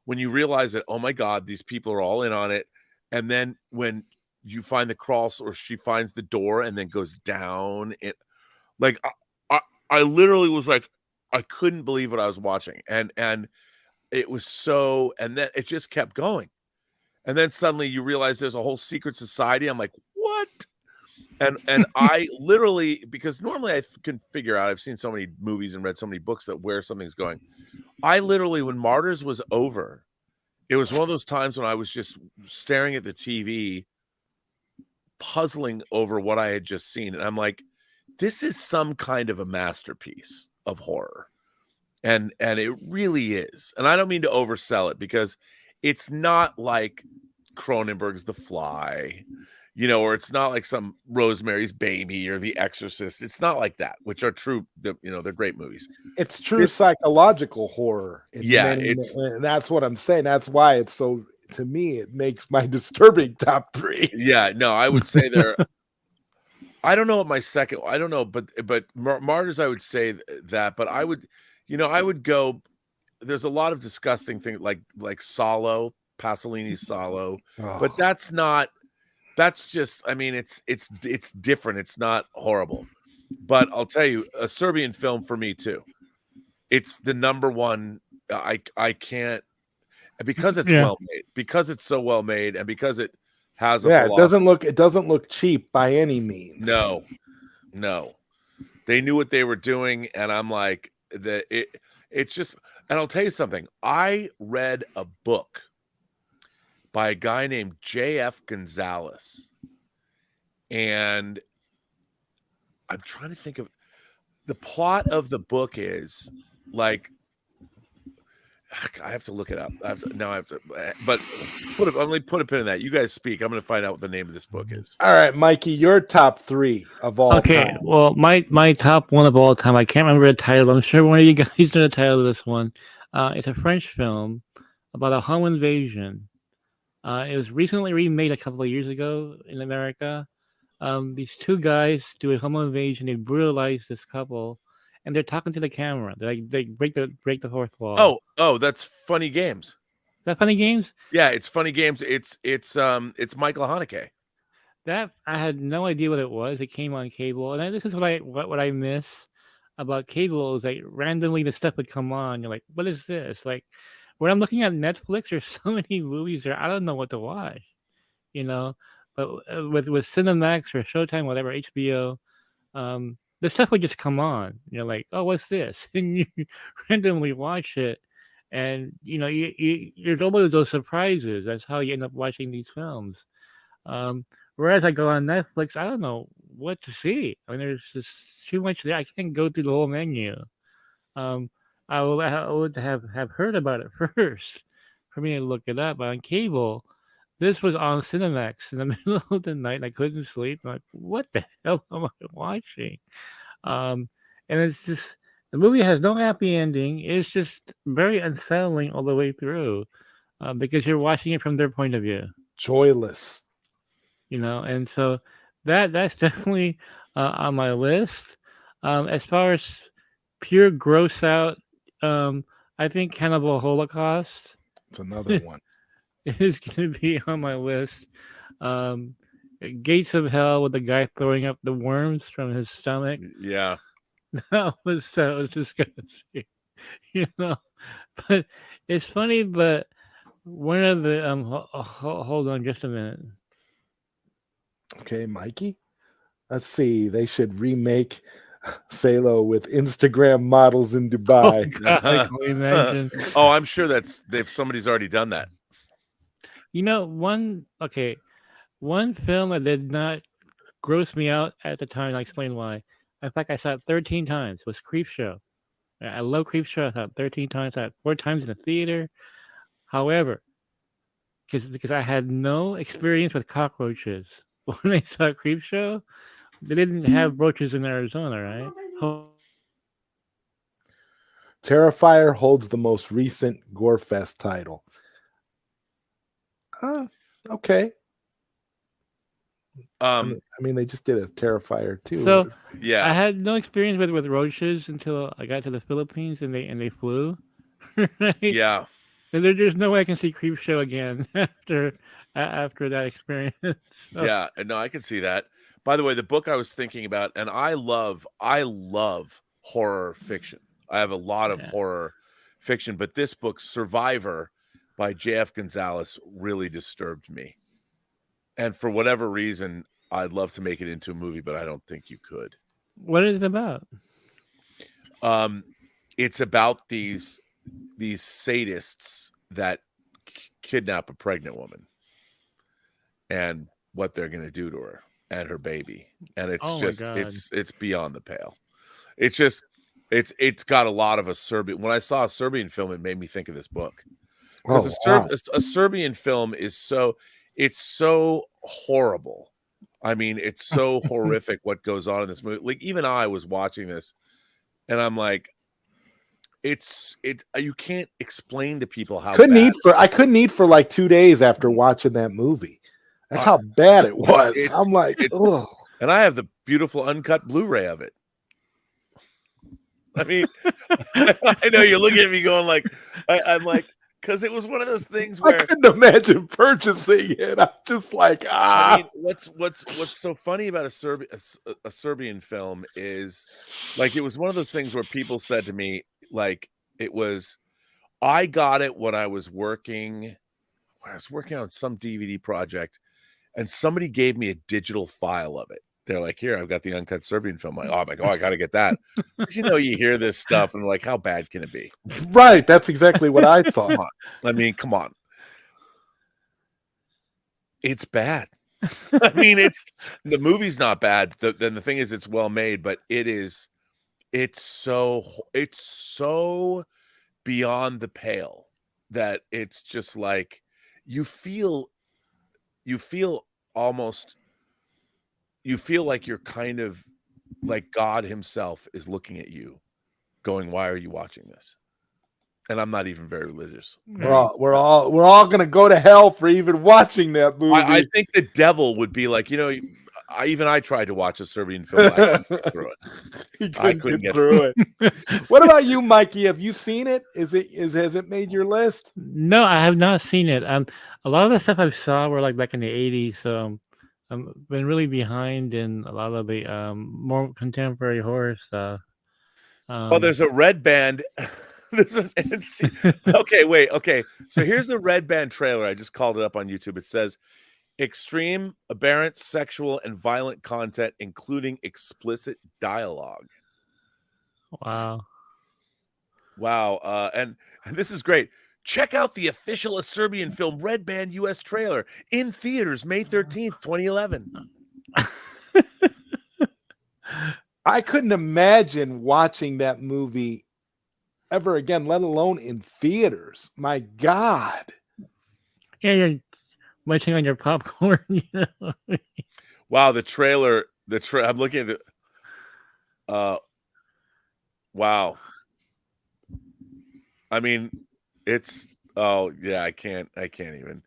when you realize that, oh my God, these people are all in on it. And then when you find the crawl, or she finds the door and then goes down, like I literally was like, I couldn't believe what I was watching. And it was so, and then it just kept going. And then suddenly you realize there's a whole secret society. I'm like, what? And I literally, because normally I can figure out, I've seen so many movies and read so many books that where something's going. I literally, when Martyrs was over, it was one of those times when I was just staring at the TV, puzzling over what I had just seen. And I'm like, this is some kind of a masterpiece of horror. And it really is. And I don't mean to oversell it, because it's not like Cronenberg's The Fly, or it's not like some Rosemary's Baby or The Exorcist. It's not like that, which are true. They're great movies. It's true psychological horror. And that's what I'm saying. That's why it's so, to me, it makes my disturbing top 3. Yeah, no, I would say there. I don't know what my second. I don't know, but Martyrs, I would say that. But I would, I would go. There's a lot of disgusting things like Salo, Pasolini's Salo, but that's not. That's just. I mean, it's different. It's not horrible, but I'll tell you, a Serbian film for me too. It's the number one. I can't, because it's well made, because it's so well made, and because it has a it doesn't look cheap by any means. No, they knew what they were doing, and I'm like, it's just. And I'll tell you something. I read a book by a guy named J.F. Gonzalez, and I'm trying to think of the plot of the book is like. I have to look it up. But I'm going to put a pin in that. You guys speak. I'm going to find out what the name of this book is. All right, Mikey, your top 3 of all time. Okay, well, my top one of all time, I can't remember the title. I'm sure one of you guys know the title of this one. It's a French film about a home invasion. It was recently remade a couple of years ago in America. These two guys do a home invasion. They brutalize this couple. And they're talking to the camera. They break the fourth wall. Oh, that's Funny Games. Is that Funny Games? Yeah, it's Funny Games. It's Michael Haneke. That I had no idea what it was. It came on cable, and this is what I miss. about cable is like randomly the stuff would come on. You're like, what is this? Like when I'm looking at Netflix, there's so many movies there. I don't know what to watch, you know. But with Cinemax or Showtime, whatever, HBO, the stuff would just come on. You're like, oh, what's this? And you randomly watch it, and there's always those surprises. That's how you end up watching these films. Um, Whereas I go on Netflix, I don't know what to see. I mean, there's just too much there. I can't go through the whole menu. Um, I would have heard about it first for me to look it up. But on cable, this was on Cinemax in the middle of the night. And I couldn't sleep. I'm like, what the hell am I watching? Um, and it's just the movie has no happy ending. It's just very unsettling all the way through because you're watching it from their point of view. Joyless. And so that's definitely on my list. As far as pure gross out, I think Cannibal Holocaust It's another one. is going to be on my list. Um, Gates of Hell with the guy throwing up the worms from his stomach. Yeah. That was disgusting, But it's funny. But one of the hold on just a minute. Okay, Mikey. Let's see. They should remake Salo with Instagram models in Dubai. God, can we imagine? Oh, I'm sure somebody's already done that. One film that did not gross me out at the time. I explain why. In fact, I saw it 13 times. Was Creepshow. I love Creepshow. I saw it 13 times. I saw it 4 times in the theater. However, because I had no experience with cockroaches when I saw Creepshow, they didn't have roaches in Arizona, right? Terrifier holds the most recent Gorefest title. Okay. I mean, they just did a Terrifier too. So yeah, I had no experience with roaches until I got to the Philippines and they flew. Right? Yeah. And there's no way I can see Creepshow again after that experience. So. Yeah, no, I can see that. By the way, the book I was thinking about, and I love horror fiction. I have a lot of horror fiction, but this book, Survivor by J.F. Gonzalez, really disturbed me. And for whatever reason, I'd love to make it into a movie, but I don't think you could. What is it about? It's about these sadists that kidnap a pregnant woman and what they're going to do to her and her baby. And it's it's beyond the pale. It's just it's got a lot of a Serbian. When I saw a Serbian film, it made me think of this book. Because a Serbian film is so horrible. I mean, it's so horrific what goes on in this movie. Like even I was watching this and I'm like, you can't explain to people how I couldn't eat for like 2 days after watching that movie. That's how bad it was. I'm like, ugh. And I have the beautiful uncut Blu-ray of it. I mean, I know you're looking at me going like, I'm like, because it was one of those things where I couldn't imagine purchasing it. I'm just like, I mean, what's so funny about a Serbian film is like it was one of those things where people said to me like I got it when I was working on some DVD project, and somebody gave me a digital file of it. They're like, here, I've got the uncut Serbian film. I'm like, oh my God, I got to get that. You hear this stuff and like, how bad can it be? Right. That's exactly what I thought. I mean, come on. It's bad. I mean, the movie's not bad. Then the thing is, it's well made, but it's so beyond the pale that it's just like, you feel like you're kind of like God himself is looking at you going, why are you watching this? And I'm not even very religious. We're all gonna go to hell for even watching that movie. I think the devil would be like, I tried to watch a Serbian film. I couldn't get through it. I couldn't get through it. What about you, Mikey? Have you seen it? Has it made your list? No, I have not seen it. A lot of the stuff I saw were like back in the 80s, so I've been really behind in a lot of the more contemporary horror stuff. Oh, there's a red band. There's an okay, wait. Okay. So here's the red band trailer. I just called it up on YouTube. It says extreme, aberrant, sexual, and violent content, including explicit dialogue. Wow. Wow. And this is great. Check out the official Serbian film Red Band US trailer in theaters May 13th, 2011. I couldn't imagine watching that movie ever again, let alone in theaters. My God. Yeah, you're munching on your popcorn. You know? Wow, the trailer. I'm looking at the. Wow. I mean, it's. Oh yeah, I can't even.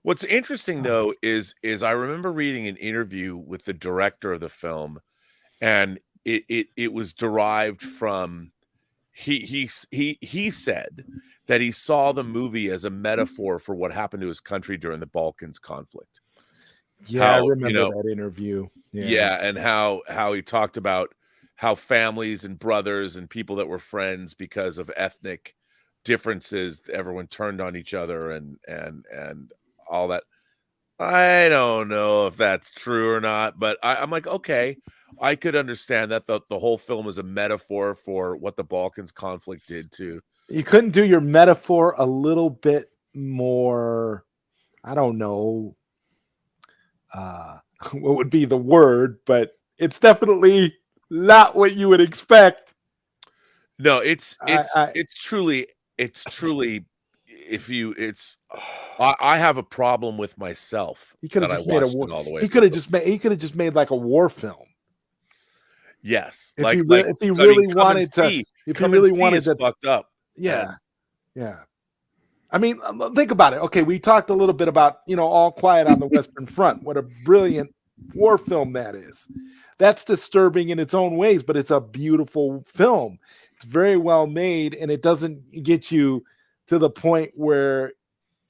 What's interesting though is I remember reading an interview with the director of the film, and it was derived from. He said that he saw the movie as a metaphor for what happened to his country during the Balkans conflict. Yeah, I remember that interview. Yeah, and how he talked about how families and brothers and people that were friends because of ethnic differences, everyone turned on each other and all that. I don't know if that's true or not, but I'm like, okay, I could understand that the whole film is a metaphor for what the Balkans conflict did to. You couldn't do your metaphor a little bit more, I don't know what would be the word, but it's definitely not what you would expect. No, it's truly I have a problem with myself. He could have just made a war. All the way he could have just made like a war film. Yes, if he really wanted to, fucked up. Yeah. I mean, think about it. Okay, we talked a little bit about All Quiet on the Western Front. What a brilliant war film that is. That's disturbing in its own ways, but it's a beautiful film. It's very well made, and it doesn't get you to the point where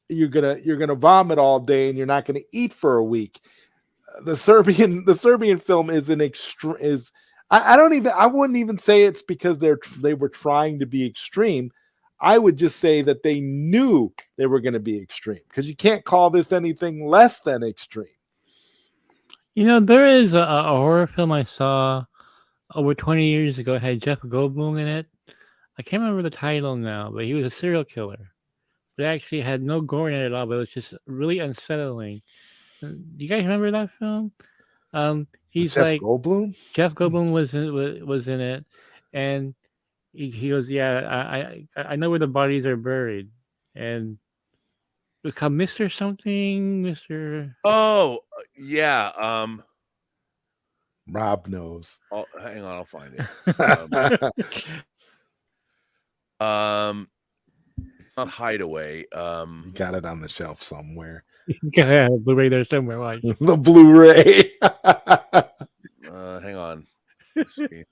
you're gonna vomit all day and you're not gonna eat for a week. The Serbian film is I wouldn't even say it's because they were trying to be extreme. I would just say that they knew they were going to be extreme, because you can't call this anything less than extreme. There is a horror film I saw over 20 years ago. It had Jeff Goldblum in it. I can't remember the title now, but he was a serial killer. But it actually had no gore in it at all, but it was just really unsettling. Do you guys remember that film? He's Jeff Goldblum? Jeff Goldblum was in it, and he goes, yeah, I know where the bodies are buried, and it's called Mr. Something, Mr. Oh yeah, Rob knows. Oh, hang on, I'll find it. It's not Hideaway. You got it on the shelf somewhere. Yeah, Blu-ray there somewhere. Watch. The Blu-ray. Hang on. Let's see.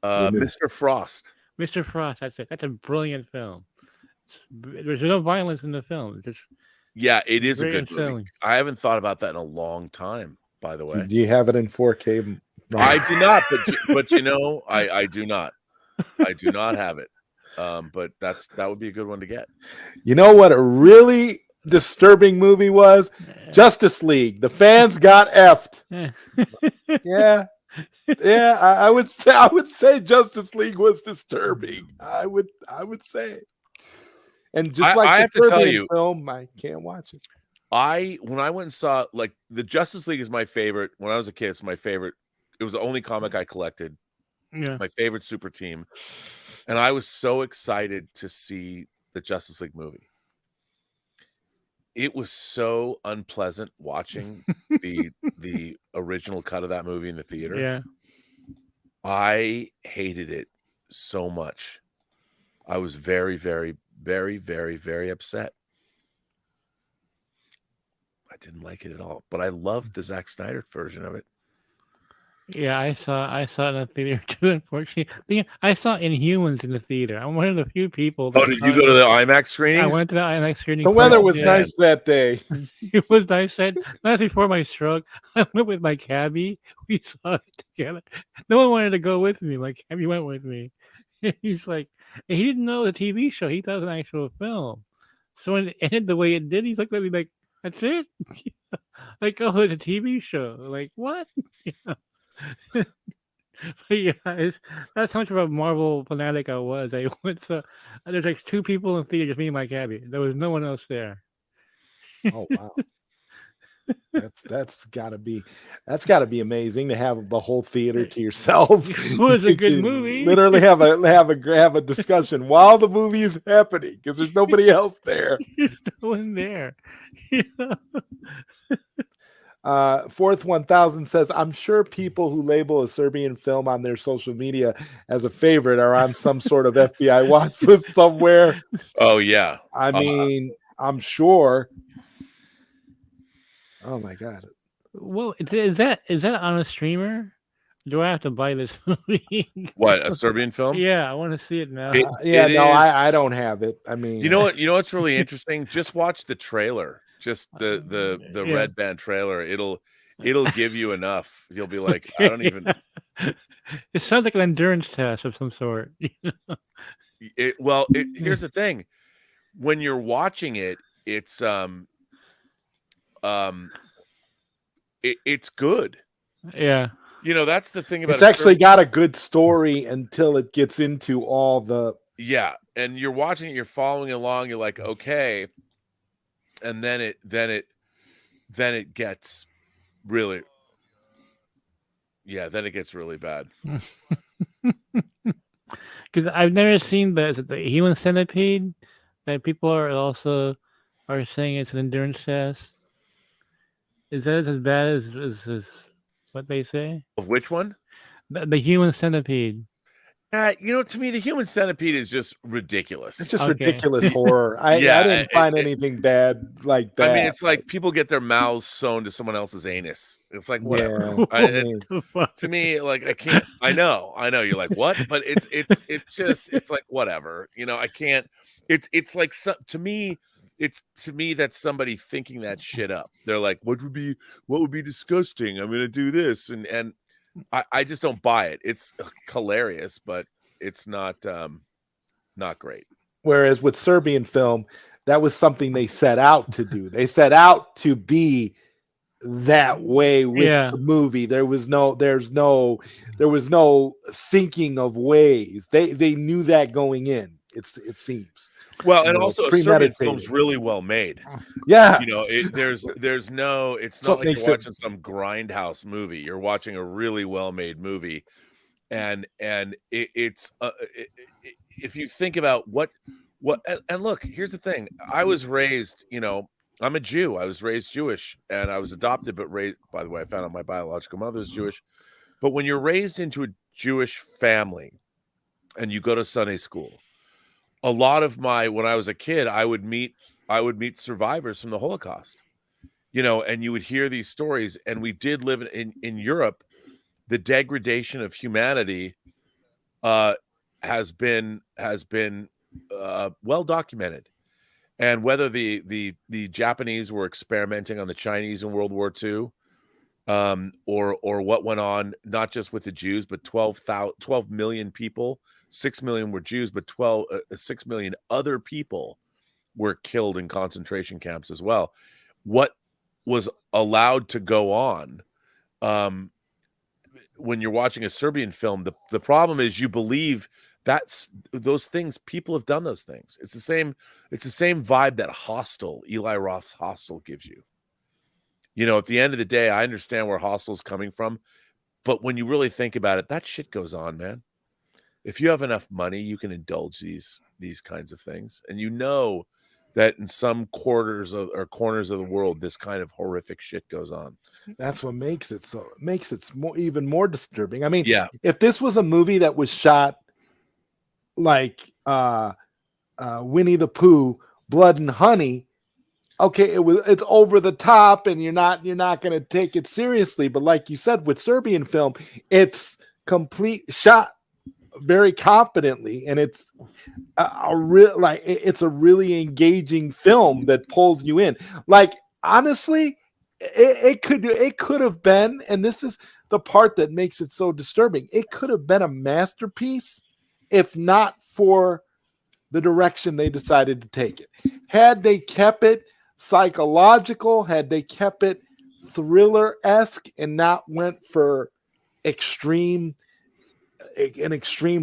Mr. Frost. Mr. Frost. That's it. That's a brilliant film. There's no violence in the film. Yeah, it is a good movie. I haven't thought about that in a long time, by the way. Do you have it in 4K? No. I do not, but I do not. I do not have it. But that would be a good one to get. You know what a really disturbing movie was? Justice League. The fans got effed. Yeah. I would say Justice League was disturbing. I would say. And just like I have to tell you, film, I can't watch it. When I went and saw, like, the Justice League is my favorite. When I was a kid, it's my favorite. It was the only comic I collected. Yeah. My favorite super team. And I was so excited to see the Justice League movie. It was so unpleasant watching the original cut of that movie in the theater. Yeah. I hated it so much. I was very, very, very, very, very upset. I didn't like it at all, but I loved the Zack Snyder version of it. Yeah, I saw it in the theater too. Unfortunately, I saw Inhumans in the theater. I'm one of the few people Oh, that did saw you go it. to the IMAX I screenings? went to the IMAX screening The first. weather Oh was Yeah, man. nice that day. it was nice. That's before my stroke. I went with my cabbie. We saw it together. No one wanted to go with me. My cabbie went with me. He's like, and he didn't know the TV show. He thought it was an actual film. So when it ended the way it did, he looked at me like, "That's it." Like, oh, it's a TV show. Like, what? But yeah, that's how much of a Marvel fanatic I was. I went so there's like two people in the theater, just me and my cabbie. There was no one else there. Oh wow. That's gotta be amazing to have the whole theater to yourself. It was a You good can movie. literally have a discussion while the movie is happening because there's nobody else there. There's no one there. Fourth 1000 says, I'm sure people who label a Serbian film on their social media as a favorite are on some sort of FBI watch list somewhere. Oh yeah. I mean, I'm sure. Oh my God. Well, is that on a streamer? Do I have to buy this movie? What, a Serbian film? Yeah, I want to see it now. Yeah, It no, is. I don't have it. I mean, You know what? You know what's really interesting? Just watch the trailer. Just the Yeah. red band trailer. It'll give you enough. You'll be like, I don't even. It sounds like an endurance test of some sort. Here's the thing. When you're watching it, it's it's good. Yeah. You know, that's the thing about it's actually got a good story until it gets into all the and you're watching it, you're following along, you're like, okay, and then it gets really then it gets really bad. Because I've never seen the human centipede that people are also saying it's an endurance test. Is that as bad as what they say? Of which one? The human centipede. You know, to me, the human centipede is just ridiculous. It's just Okay. ridiculous horror. I didn't find anything bad like that. I mean, it's like people get their mouths sewn to someone else's anus. It's like whatever. Yeah. To me, like I can't. I know. You're like what? But it's just like whatever. You know, I can't. It's like to me. It's to me that's somebody thinking that shit up. They're like, what would be disgusting? I'm gonna do this, and I just don't buy it. It's hilarious, but it's not great. Whereas with Serbian film, that was something they set out to do. They set out to be that way with the movie. There was no thinking of ways. They knew that going in. It seems. Well, and also a Serbian film's really well made. Yeah. You know, there's no, it's not like you're watching some grindhouse movie. You're watching a really well made movie. And it's if you think about what and look, here's the thing. I was raised, you know, I'm a Jew. I was raised Jewish and I was adopted, but raised, by the way, I found out my biological mother is Jewish. But when you're raised into a Jewish family and you go to Sunday school, a lot of when I was a kid, I would meet survivors from the Holocaust, you know, and you would hear these stories. And we did live in Europe. The degradation of humanity has been well documented. And whether the Japanese were experimenting on the Chinese in World War II, or what went on, not just with the Jews, but 12 million people, 6 million were Jews, but 6 million other people were killed in concentration camps as well. What was allowed to go on, when you're watching a Serbian film, the problem is you believe that's those things, people have done those things. It's the same vibe that Hostel, Eli Roth's Hostel gives you. You know, at the end of the day, I understand where Hostel's coming from, but when you really think about it, that shit goes on, man. If you have enough money, you can indulge these kinds of things, and you know that in some corners of the world, this kind of horrific shit goes on. That's what makes it even more disturbing. I mean, yeah, if this was a movie that was shot like Winnie the Pooh, Blood and Honey, okay, it's over the top, and you're not going to take it seriously. But like you said, with Serbian film, it's complete shot very competently, and it's a real it's a really engaging film that pulls you in. Like honestly, it could have been, and this is the part that makes it so disturbing. It could have been a masterpiece if not for the direction they decided to take it. Had they kept it psychological, had they kept it thriller-esque and not went for an extreme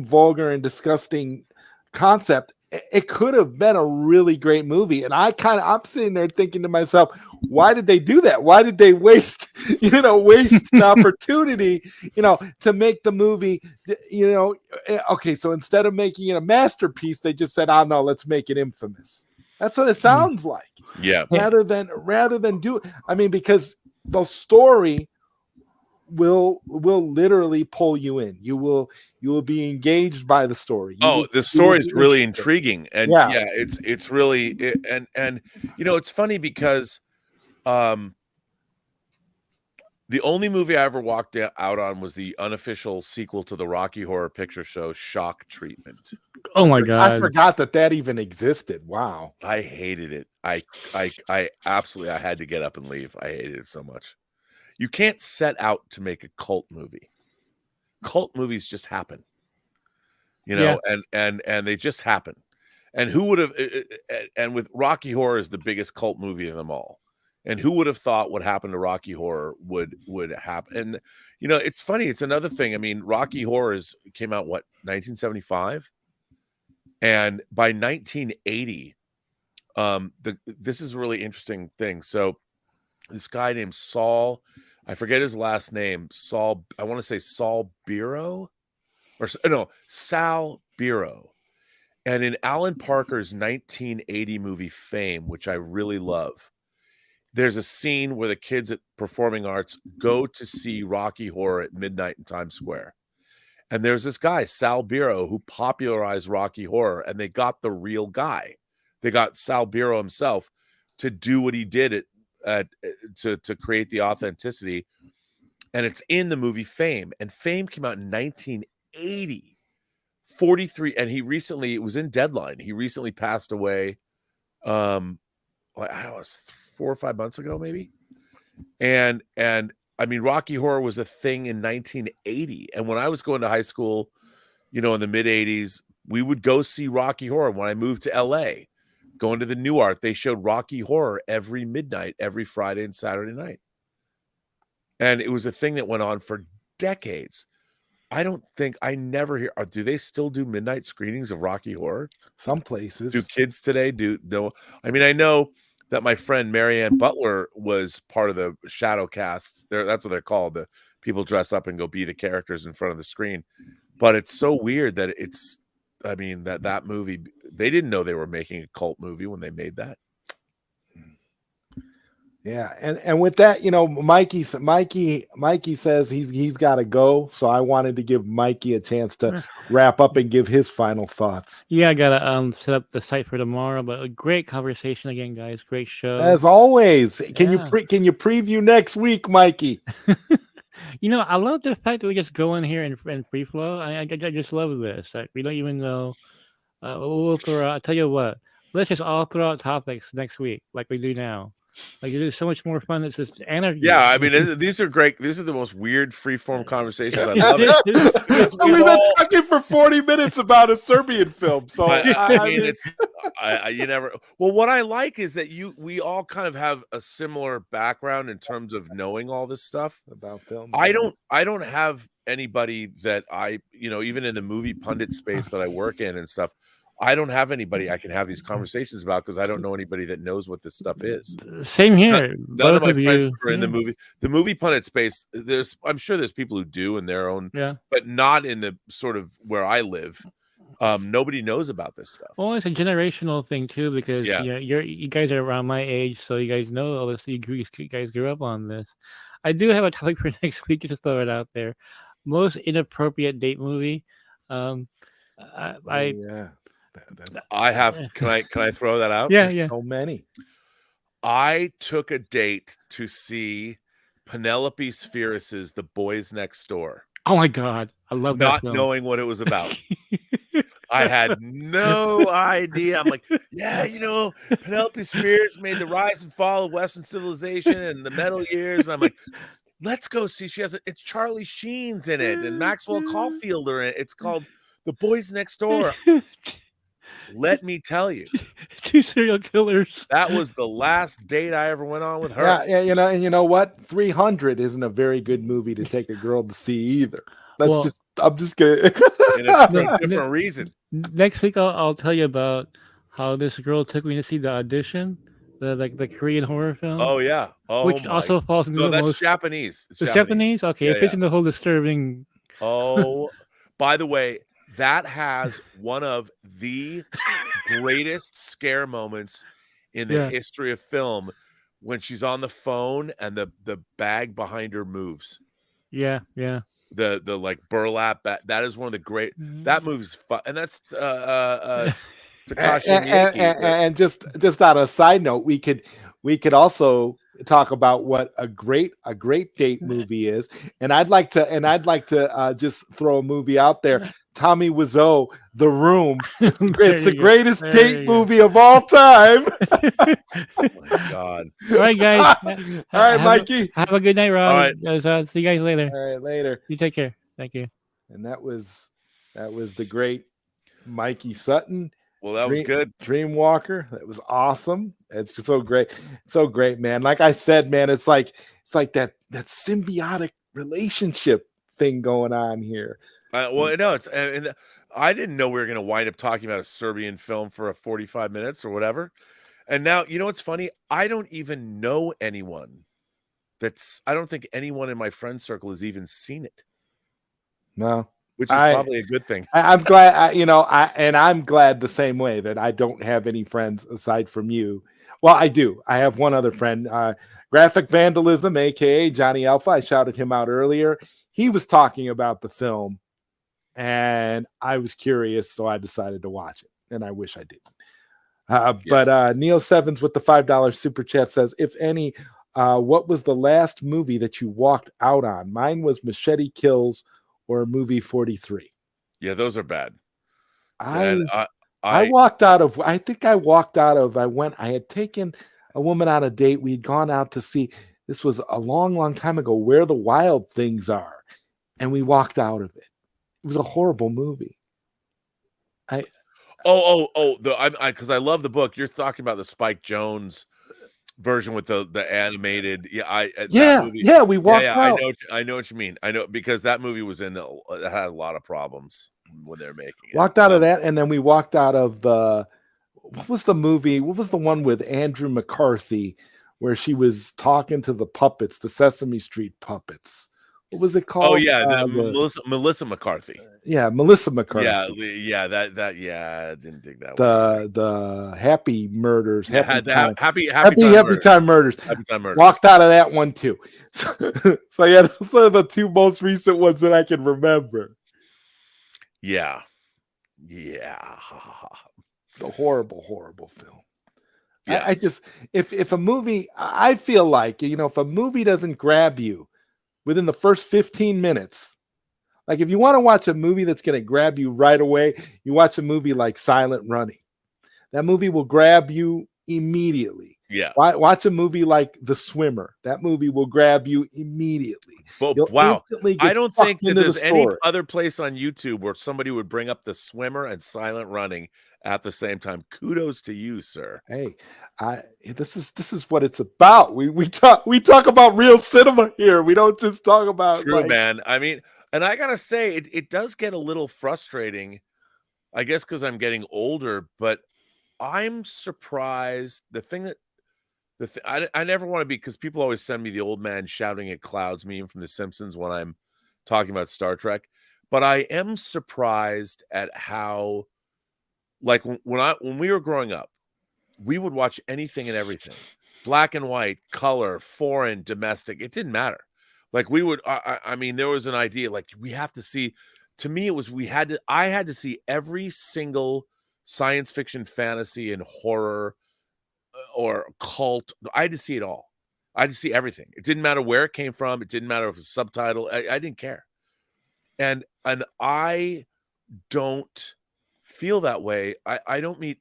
vulgar and disgusting concept, it could have been a really great movie. And I'm sitting there thinking to myself, why did they do that? Why did they waste an opportunity, to make the movie, okay. So instead of making it a masterpiece, they just said, oh no, let's make it infamous. That's what it sounds like. Yeah. Rather than do, because the story will literally pull you in. You will be engaged by the story. The story is really intriguing, and it's really and it's funny because the only movie I ever walked out on was the unofficial sequel to the Rocky Horror Picture Show, Shock Treatment. Oh my god! I forgot that even existed. Wow, I hated it. I absolutely, I had to get up and leave. I hated it so much. You can't set out to make a cult movie. Cult movies just happen, and they just happen. And who would have? And with Rocky Horror is the biggest cult movie of them all. And who would have thought what happened to Rocky Horror would happen? And it's funny. It's another thing. Rocky Horror came out 1975, and by 1980, this is a really interesting thing. So this guy named Saul, I forget his last name, I want to say Saul Biro, or no, Sal Biro. And in Alan Parker's 1980 movie Fame, which I really love, there's a scene where the kids at Performing Arts go to see Rocky Horror at midnight in Times Square. And there's this guy, Sal Biro, who popularized Rocky Horror, and they got the real guy. They got Sal Biro himself to do what he did to create the authenticity. And it's in the movie Fame. And Fame came out in 1980, 43. And it was in Deadline. He recently passed away, I don't know, 4 or 5 months ago, maybe. And Rocky Horror was a thing in 1980. And when I was going to high school, in the mid 80s, we would go see Rocky Horror. When I moved to LA, going to the New Art, they showed Rocky Horror every midnight, every Friday and Saturday night. And it was a thing that went on for decades. I never hear, do they still do midnight screenings of Rocky Horror? Some places. Do kids today no? I know that my friend Marianne Butler was part of the shadow casts. That's what they're called. The people dress up and go be the characters in front of the screen. But it's so weird that that movie, they didn't know they were making a cult movie when they made that. Yeah, and with that, Mikey says he's got to go, so I wanted to give Mikey a chance to wrap up and give his final thoughts. Yeah, I gotta set up the site for tomorrow. But a great conversation again, guys. Great show as always. Can you preview next week, Mikey? I love the fact that we just go in here and free flow. I just love this. We don't even know. We'll throw out, I'll tell you what. Let's just all throw out topics next week, like we do now. Like it is so much more fun. It's just anarchy. Yeah, these are great. These are the most weird freeform conversations. I love it. We've been talking for 40 minutes about a Serbian film. So you never. Well, what I like is that we all kind of have a similar background in terms of knowing all this stuff about film. I don't have anybody that even in the movie pundit space that I work in and stuff. I don't have anybody I can have these conversations about because I don't know anybody that knows what this stuff is. Same here. None of my friends are in the movie pundit space. I'm sure there's people who do in their own, but not in the sort of where I live. Nobody knows about this stuff. Well, it's a generational thing too, because you guys are around my age, so you guys know all this. You guys grew up on this. I do have a topic for next week. Just throw it out there. Most inappropriate date movie. I have. Can I throw that out? Yeah. So many. I took a date to see Penelope Spheris's The Boys Next Door, Oh my god, I love that not film. knowing what it was about. I had no idea. I'm like, yeah, Penelope Spheris made The Rise and Fall of Western Civilization and the Metal Years. And I'm like, let's go see. It's Charlie Sheen's in it and Maxwell Caulfield are in it. It's called The Boys Next Door. Let me tell you, 2 serial killers. that was the last date I ever went on with her. Yeah, and you know what? 300 isn't a very good movie to take a girl to see either. Well- I'm just kidding. And it's for a different reason. Next week, I'll tell you about how this girl took me to see The Audition, the Korean horror film. Oh yeah. Oh, which my. also falls into No, the that's most. Japanese. It's It's Japanese. Okay, Yeah, it fits yeah. in the whole disturbing. Oh, by the way, that has one of the greatest scare moments in the Yeah. history of film when she's on the phone and the bag behind her moves. Yeah. The like burlap bag. That is one of the great. That movie's fun, and that's Takashi Miike. And just on a side note, we could also talk about what a great date movie is, and I'd like to just throw a movie out there. Tommy Wiseau, The Room. It's the greatest date movie of all time. Oh my god! All right, guys. All right, Mikey. Have a good night, Rob. All right. See you guys later. All right, later. You take care. Thank you. And that was the great Mikey Sutton. Well, that was good. Dreamwalker. That was awesome. It's just so great, man. Like I said, man, it's like that symbiotic relationship thing going on here. Well, no, and I didn't know we were going to wind up talking about a Serbian film for 45 minutes or whatever. And now, what's funny? I don't even know anyone I don't think anyone in my friend circle has even seen it. No. Which is probably a good thing. I'm glad, I'm glad the same way that I don't have any friends aside from you. Well, I do. I have one other friend, Graphic Vandalism, aka Johnny Alpha. I shouted him out earlier. He was talking about the film, and I was curious, so I decided to watch it. And I wish I didn't. But Neil Sevens with the $5 super chat says, if any, what was the last movie that you walked out on? Mine was Machete Kills or movie 43. Yeah, those are bad. I walked out of, I had taken a woman on a date. We'd gone out to see, this was a long, long time ago, Where the Wild Things Are. And we walked out of it. It was a horrible movie. because I love the book. You're talking about the Spike Jonze version with the animated. We walked out. I know what you mean. I know, because that movie it had a lot of problems when they were making it. Walked out of that, and then we walked out of what was the movie? What was the one with Andrew McCarthy where she was talking to the puppets, the Sesame Street puppets? What was it called? Oh yeah, Melissa McCarthy. Yeah, Melissa McCarthy. Yeah, I didn't dig that one. The Happy Murders. Happy Time Murders. Happy Time Murders. Walked out of that one too. So yeah, those are the two most recent ones that I can remember. Yeah. The horrible film. Yeah. I just, if a movie, I feel like, if a movie doesn't grab you within the first 15 minutes, like if you want to watch a movie that's going to grab you right away, you watch a movie like Silent Running. That movie will grab you immediately. Yeah. Watch a movie like The Swimmer. That movie will grab you immediately. But wow, I don't think that there's any other place on YouTube where somebody would bring up The Swimmer and Silent Running at the same time. Kudos to you, sir. Hey, this is what it's about. We talk about real cinema here. We don't just talk about true, man. I mean, and I gotta say, it does get a little frustrating, I guess, because I'm getting older. But I'm surprised. I never want to be, because people always send me the old man shouting at clouds meme from The Simpsons when I'm talking about Star Trek. But I am surprised at how, like, when we were growing up, we would watch anything and everything, black and white, color, foreign, domestic. It didn't matter. Like we would, I mean, there was an idea like we have to see. To me, it was I had to see every single science fiction, fantasy, and horror or cult. I had to see it all. I had to see everything. It didn't matter where it came from. It didn't matter if it was subtitle. I didn't care. And I don't feel that way. I don't meet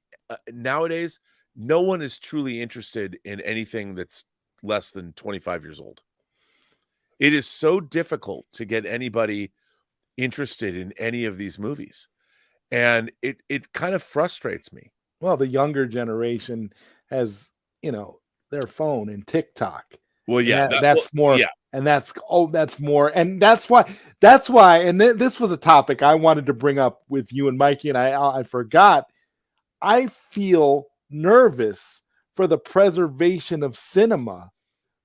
nowadays. No one is truly interested in anything that's less than 25 years old. It is so difficult to get anybody interested in any of these movies. And it kind of frustrates me. Well, the younger generation has, their phone and TikTok. Well, yeah, that's more. Yeah. And that's more. And that's why. And this was a topic I wanted to bring up with you and Mikey, and I forgot. I feel nervous for the preservation of cinema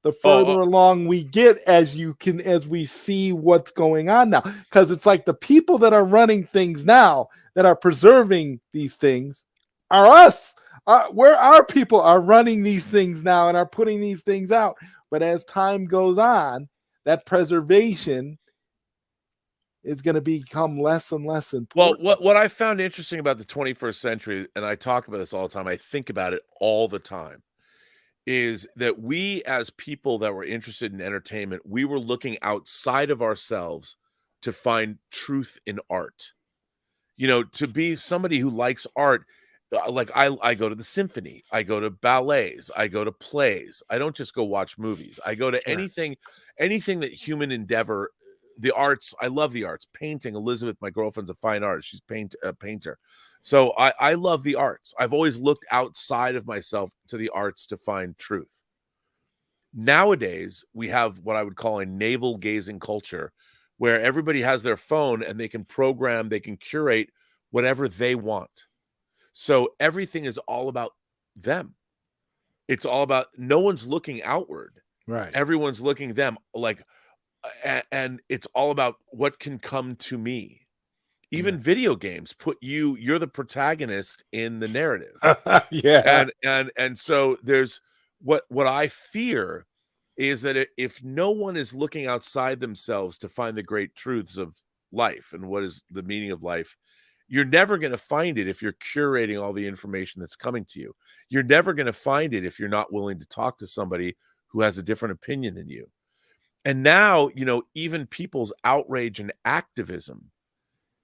the further along we get, as we see what's going on now. Because it's like the people that are running things now, that are preserving these things, are us. Where our people are running these things now and are putting these things out. But as time goes on, that preservation is going to become less and less important. Well, what I found interesting about the 21st century, and I talk about this all the time, I think about it all the time, is that we as people that were interested in entertainment, we were looking outside of ourselves to find truth in art. To be somebody who likes art, like I go to the symphony, I go to ballets, I go to plays. I don't just go watch movies. I go to anything that human endeavor, the arts. I love the arts. Painting. Elizabeth, my girlfriend's a fine artist. She's a painter. So I love the arts. I've always looked outside of myself to the arts to find truth. Nowadays, we have what I would call a navel-gazing culture, where everybody has their phone and they can program, they can curate whatever they want. So everything is all about them. It's all about, no one's looking outward. Right. Everyone's looking them, like, and it's all about what can come to me. Even video games put you're the protagonist in the narrative. Yeah. And so there's what I fear is that if no one is looking outside themselves to find the great truths of life and what is the meaning of life, you're never going to find it if you're curating all the information that's coming to you. You're never going to find it if you're not willing to talk to somebody who has a different opinion than you. And now, even people's outrage and activism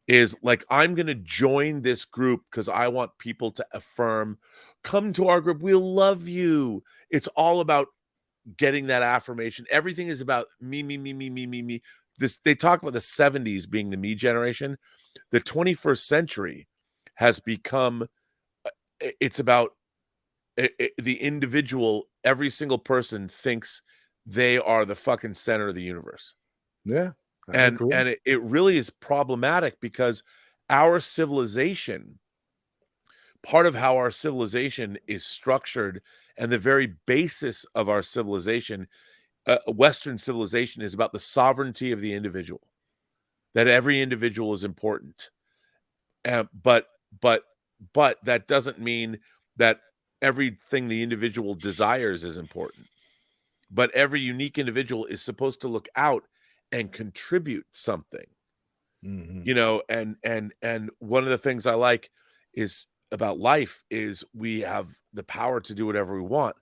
is like, I'm going to join this group because I want people to affirm, come to our group, we'll love you. It's all about getting that affirmation. Everything is about me, me, me, me, me, me, me. They talk about the 70s being the me generation. The 21st century has become, it's about the individual. Every single person thinks they are the fucking center of the universe. Yeah. And it really is problematic because our civilization, part of how our civilization is structured and the very basis of our civilization, Western civilization, is about the sovereignty of the individual, that every individual is important. But that doesn't mean that everything the individual desires is important. But every unique individual is supposed to look out and contribute something. And one of the things I like is about life is we have the power to do whatever we want.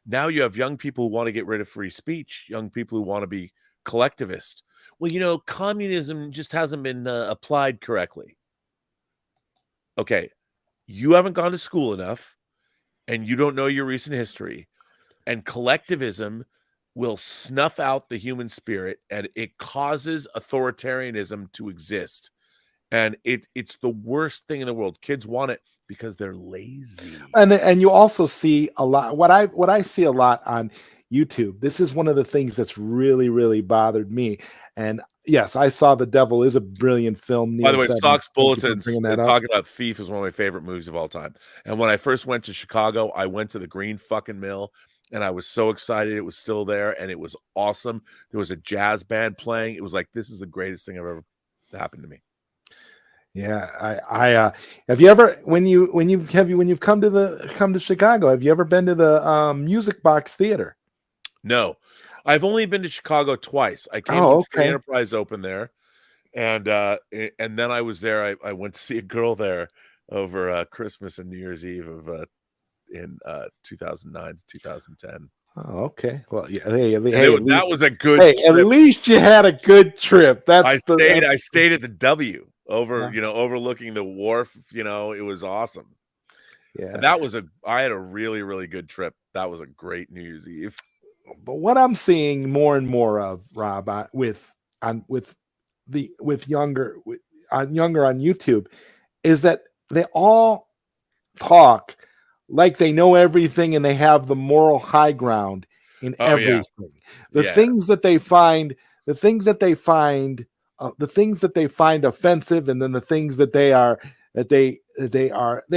Now you have young people who want to get rid of free speech, young people who want to be collectivist. Well, communism just hasn't been applied correctly. Okay, you haven't gone to school enough and you don't know your recent history, and collectivism will snuff out the human spirit, and it causes authoritarianism to exist. And it's the worst thing in the world. Kids want it because they're lazy. And you also see a lot, what I see a lot on YouTube. This is one of the things that's really, really bothered me. And yes, I saw The Devil is a brilliant film. By the way, Stocks Bulletins talking about Thief is one of my favorite movies of all time. And when I first went to Chicago, I went to the Green fucking Mill. And I was so excited it was still there, and it was awesome. There was a jazz band playing. It was like, this is the greatest thing ever happened to me. Yeah, I have you ever when you've come to Chicago, have you ever been to the Music Box Theater? No, I've only been to Chicago twice. I came when Free Enterprise opened there, and then I was there. I went to see a girl there over Christmas and New Year's Eve of in 2009 to 2010. Oh, okay. Well, yeah. Hey, And hey, that was a good hey, trip. at least you had a good trip. I stayed at the W over, Yeah. overlooking the wharf. It was awesome. Yeah. I had a really, really good trip. That was a great New Year's Eve. But what I'm seeing more and more of, Rob, with younger on YouTube, is that they all talk like they know everything and they have the moral high ground in Oh yeah. everything. The Yeah. things that they find, the things that they find offensive, and then the things that they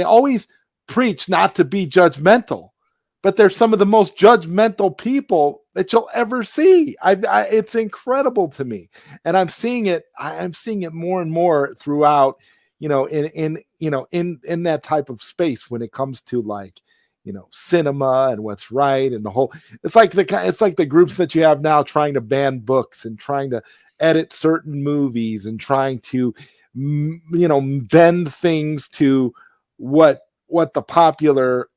always preach not to be judgmental, but they're some of the most judgmental people that you'll ever see. It's incredible to me, and I'm seeing it more and more throughout, in that type of space when it comes to, like, cinema and what's right, and the whole, it's like the groups that you have now trying to ban books and trying to edit certain movies and trying to bend things to what the popular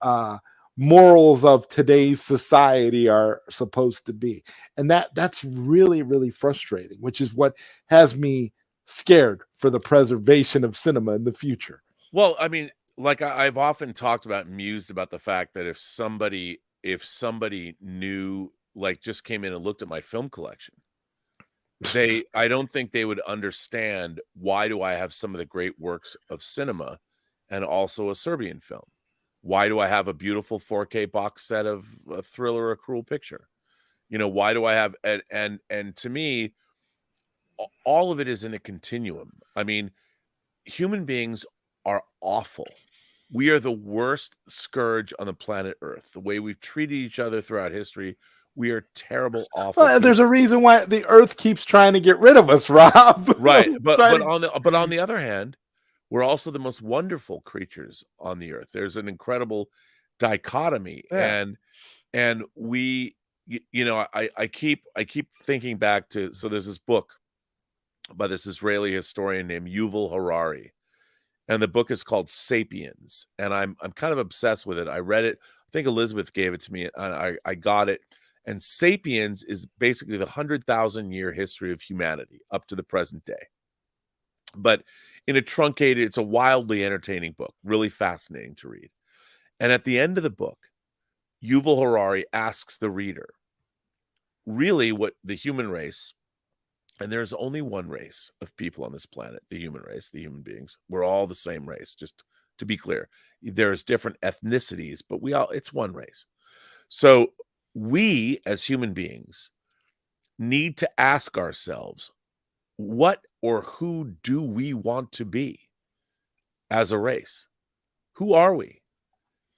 morals of today's society are supposed to be. And that's really, really frustrating, which is what has me scared for the preservation of cinema in the future. Well, I mean, like I've often talked about, mused about the fact that if somebody knew, like, just came in and looked at my film collection, I don't think they would understand why do I have some of the great works of cinema and also a Serbian film. Why do I have a beautiful 4K box set of A Thriller, A Cruel Picture? Why do I have, and to me, all of it is in a continuum. I mean, human beings are awful. We are the worst scourge on the planet Earth. The way we've treated each other throughout history, we are terrible, awful. Well, there's a reason why the Earth keeps trying to get rid of us, Rob. Right, but on the other hand, we're also the most wonderful creatures on the Earth. There's an incredible dichotomy, Yeah. and we, I keep thinking back to, so there's this book by this Israeli historian named Yuval Harari, and the book is called Sapiens, and I'm kind of obsessed with it. I read it. I think Elizabeth gave it to me, and I got it. And Sapiens is basically the 100,000-year history of humanity up to the present day. But in a truncated, it's a wildly entertaining book, really fascinating to read. And at the end of the book, Yuval Harari asks the reader, really, what the human race, and there's only one race of people on this planet, the human race, the human beings. We're all the same race, just to be clear. There's different ethnicities, but it's one race. So we, as human beings, need to ask ourselves, what or who do we want to be as a race? Who are we?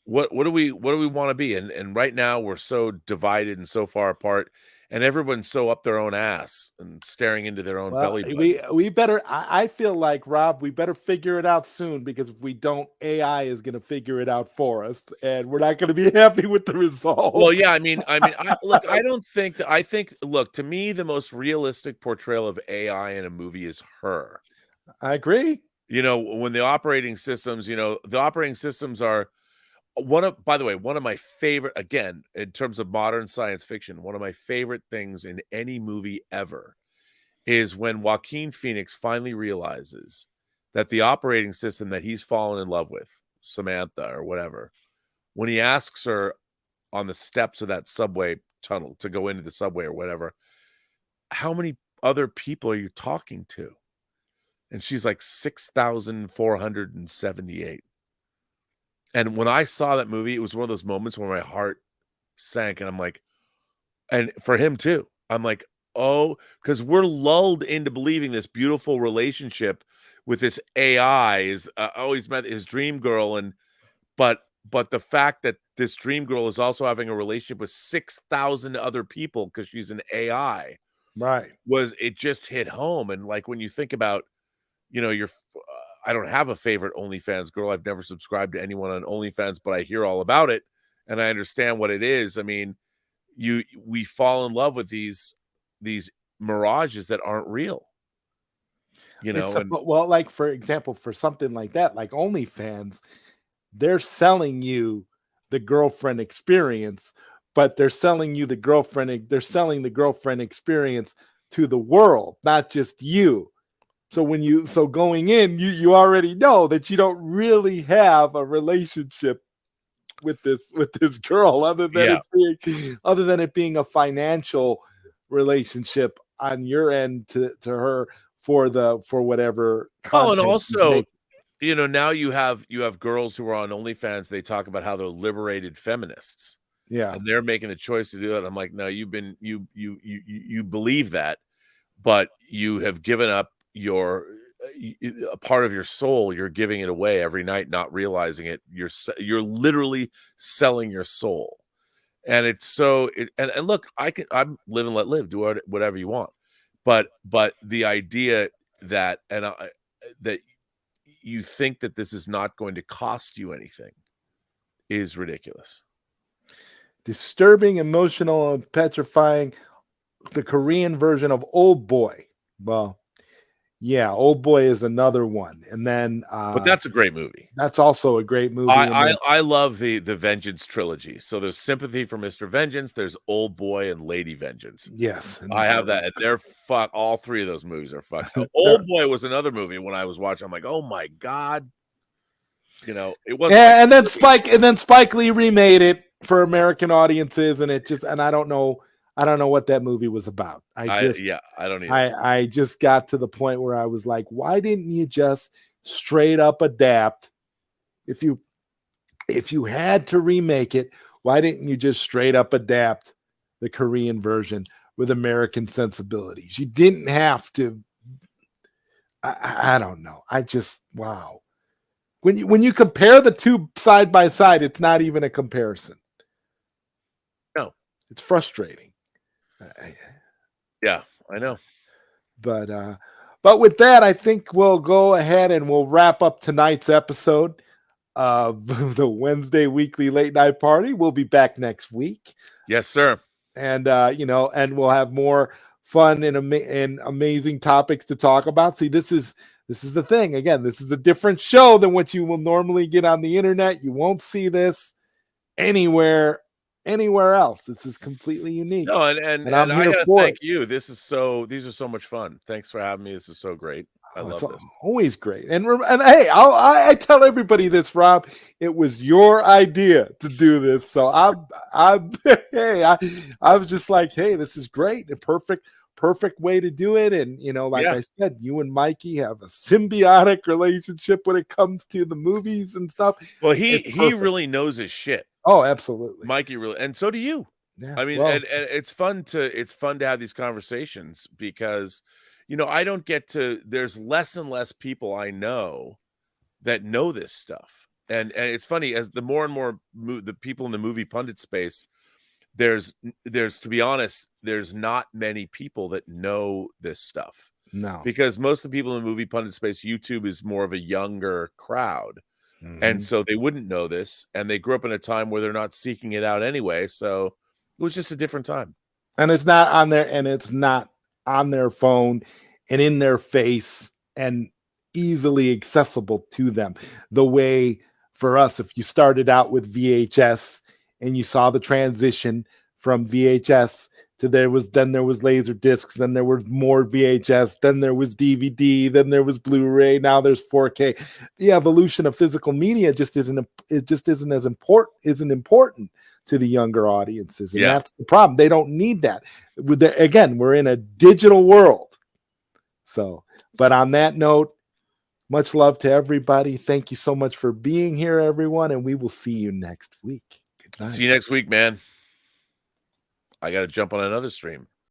What do we want to be? And right now we're so divided and so far apart, and everyone's so up their own ass and staring into their own belly button. We better, I feel like, Rob, we better figure it out soon, because if we don't, AI is going to figure it out for us, and we're not going to be happy with the results. Well, yeah, I mean, look, I don't think that. I think, look, to me, the most realistic portrayal of AI in a movie is Her. I agree. When the operating systems are by the way, one of my favorite, again, in terms of modern science fiction, one of my favorite things in any movie ever is when Joaquin Phoenix finally realizes that the operating system that he's fallen in love with, Samantha or whatever, when he asks her on the steps of that subway tunnel to go into the subway or whatever, how many other people are you talking to? And she's like 6,478. And when I saw that movie, it was one of those moments where my heart sank, and I'm like, and for him too, I'm like, oh, because we're lulled into believing this beautiful relationship with this AI is he's met his dream girl, but the fact that this dream girl is also having a relationship with 6,000 other people because she's an AI, right? It just hit home. And like, when you think about, I don't have a favorite OnlyFans girl. I've never subscribed to anyone on OnlyFans, but I hear all about it and I understand what it is. I mean, we fall in love with these mirages that aren't real. Well, like, for example, for something like that, like OnlyFans, they're selling you the girlfriend experience, but they're selling you the girlfriend. They're selling the girlfriend experience to the world, not just you. So going in, you already know that you don't really have a relationship with this girl, other than it being a financial relationship on your end to her for whatever content. And also, now you have girls who are on OnlyFans. They talk about how they're liberated feminists. Yeah, and they're making the choice to do that. I'm like, no, you believe that, but you have given up a part of your soul. You're giving it away every night, not realizing it. You're literally selling your soul, and it's so. And look, I'm live and let live. Do whatever you want, but the idea that that you think that this is not going to cost you anything is ridiculous. Disturbing, emotional, and petrifying. The Korean version of Old Boy. Well, yeah, Old Boy is another one, and then but that's a great movie. That's also a great movie. I love the Vengeance trilogy. So there's Sympathy for Mr. Vengeance, there's Old Boy, and Lady Vengeance. Yes, I have that, and they're all three of those movies are fucked up. Old Boy was another movie when I was watching. I'm like, oh my god, it wasn't. Yeah, and then Spike Lee remade it for American audiences, and I don't know what that movie was about. I don't either. I just got to the point where I was like, why didn't you just straight up adapt? If you had to remake it, why didn't you just straight up adapt the Korean version with American sensibilities? You didn't have to. I don't know. Wow. When you compare the two side by side, it's not even a comparison. No, it's frustrating. Yeah, I know. But with that, I think we'll go ahead and we'll wrap up tonight's episode of the Wednesday Weekly Late Night Party. We'll be back next week. Yes, sir. And and we'll have more fun and amazing topics to talk about. See, this is the thing. Again, this is a different show than what you will normally get on the internet. You won't see this anywhere else. This is completely unique. No, and I gotta thank you. These are so much fun. Thanks for having me. This is so great. I love this. Always great. And hey, I tell everybody this, Rob. It was your idea to do this, so I was just like, hey, this is great. A perfect way to do it. And I said, you and Mikey have a symbiotic relationship when it comes to the movies and stuff. Well, he really knows his shit. Oh, absolutely. Mikey really, and so do you. Yeah, I mean, and it's fun to have these conversations because I don't get to. There's less and less people I know that know this stuff, and it's funny as the more and more the people in the movie pundit space. There's to be honest, there's not many people that know this stuff. No, because most of the people in the movie pundit space, YouTube is more of a younger crowd. Mm-hmm. And so they wouldn't know this, and they grew up in a time where they're not seeking it out anyway. So it was just a different time. And it's not on there, and it's not on their phone and in their face and easily accessible to them. The way for us, if you started out with VHS and you saw the transition from VHS to there was laser discs, then there was more VHS, then there was DVD, then there was Blu-ray, now there's 4K. The evolution of physical media isn't important to the younger audiences, and that's the problem. They don't need that. Again, we're in a digital world. So, but on that note, much love to everybody. Thank you so much for being here, everyone, and we will see you next week. Good night. See you next week, man. I got to jump on another stream.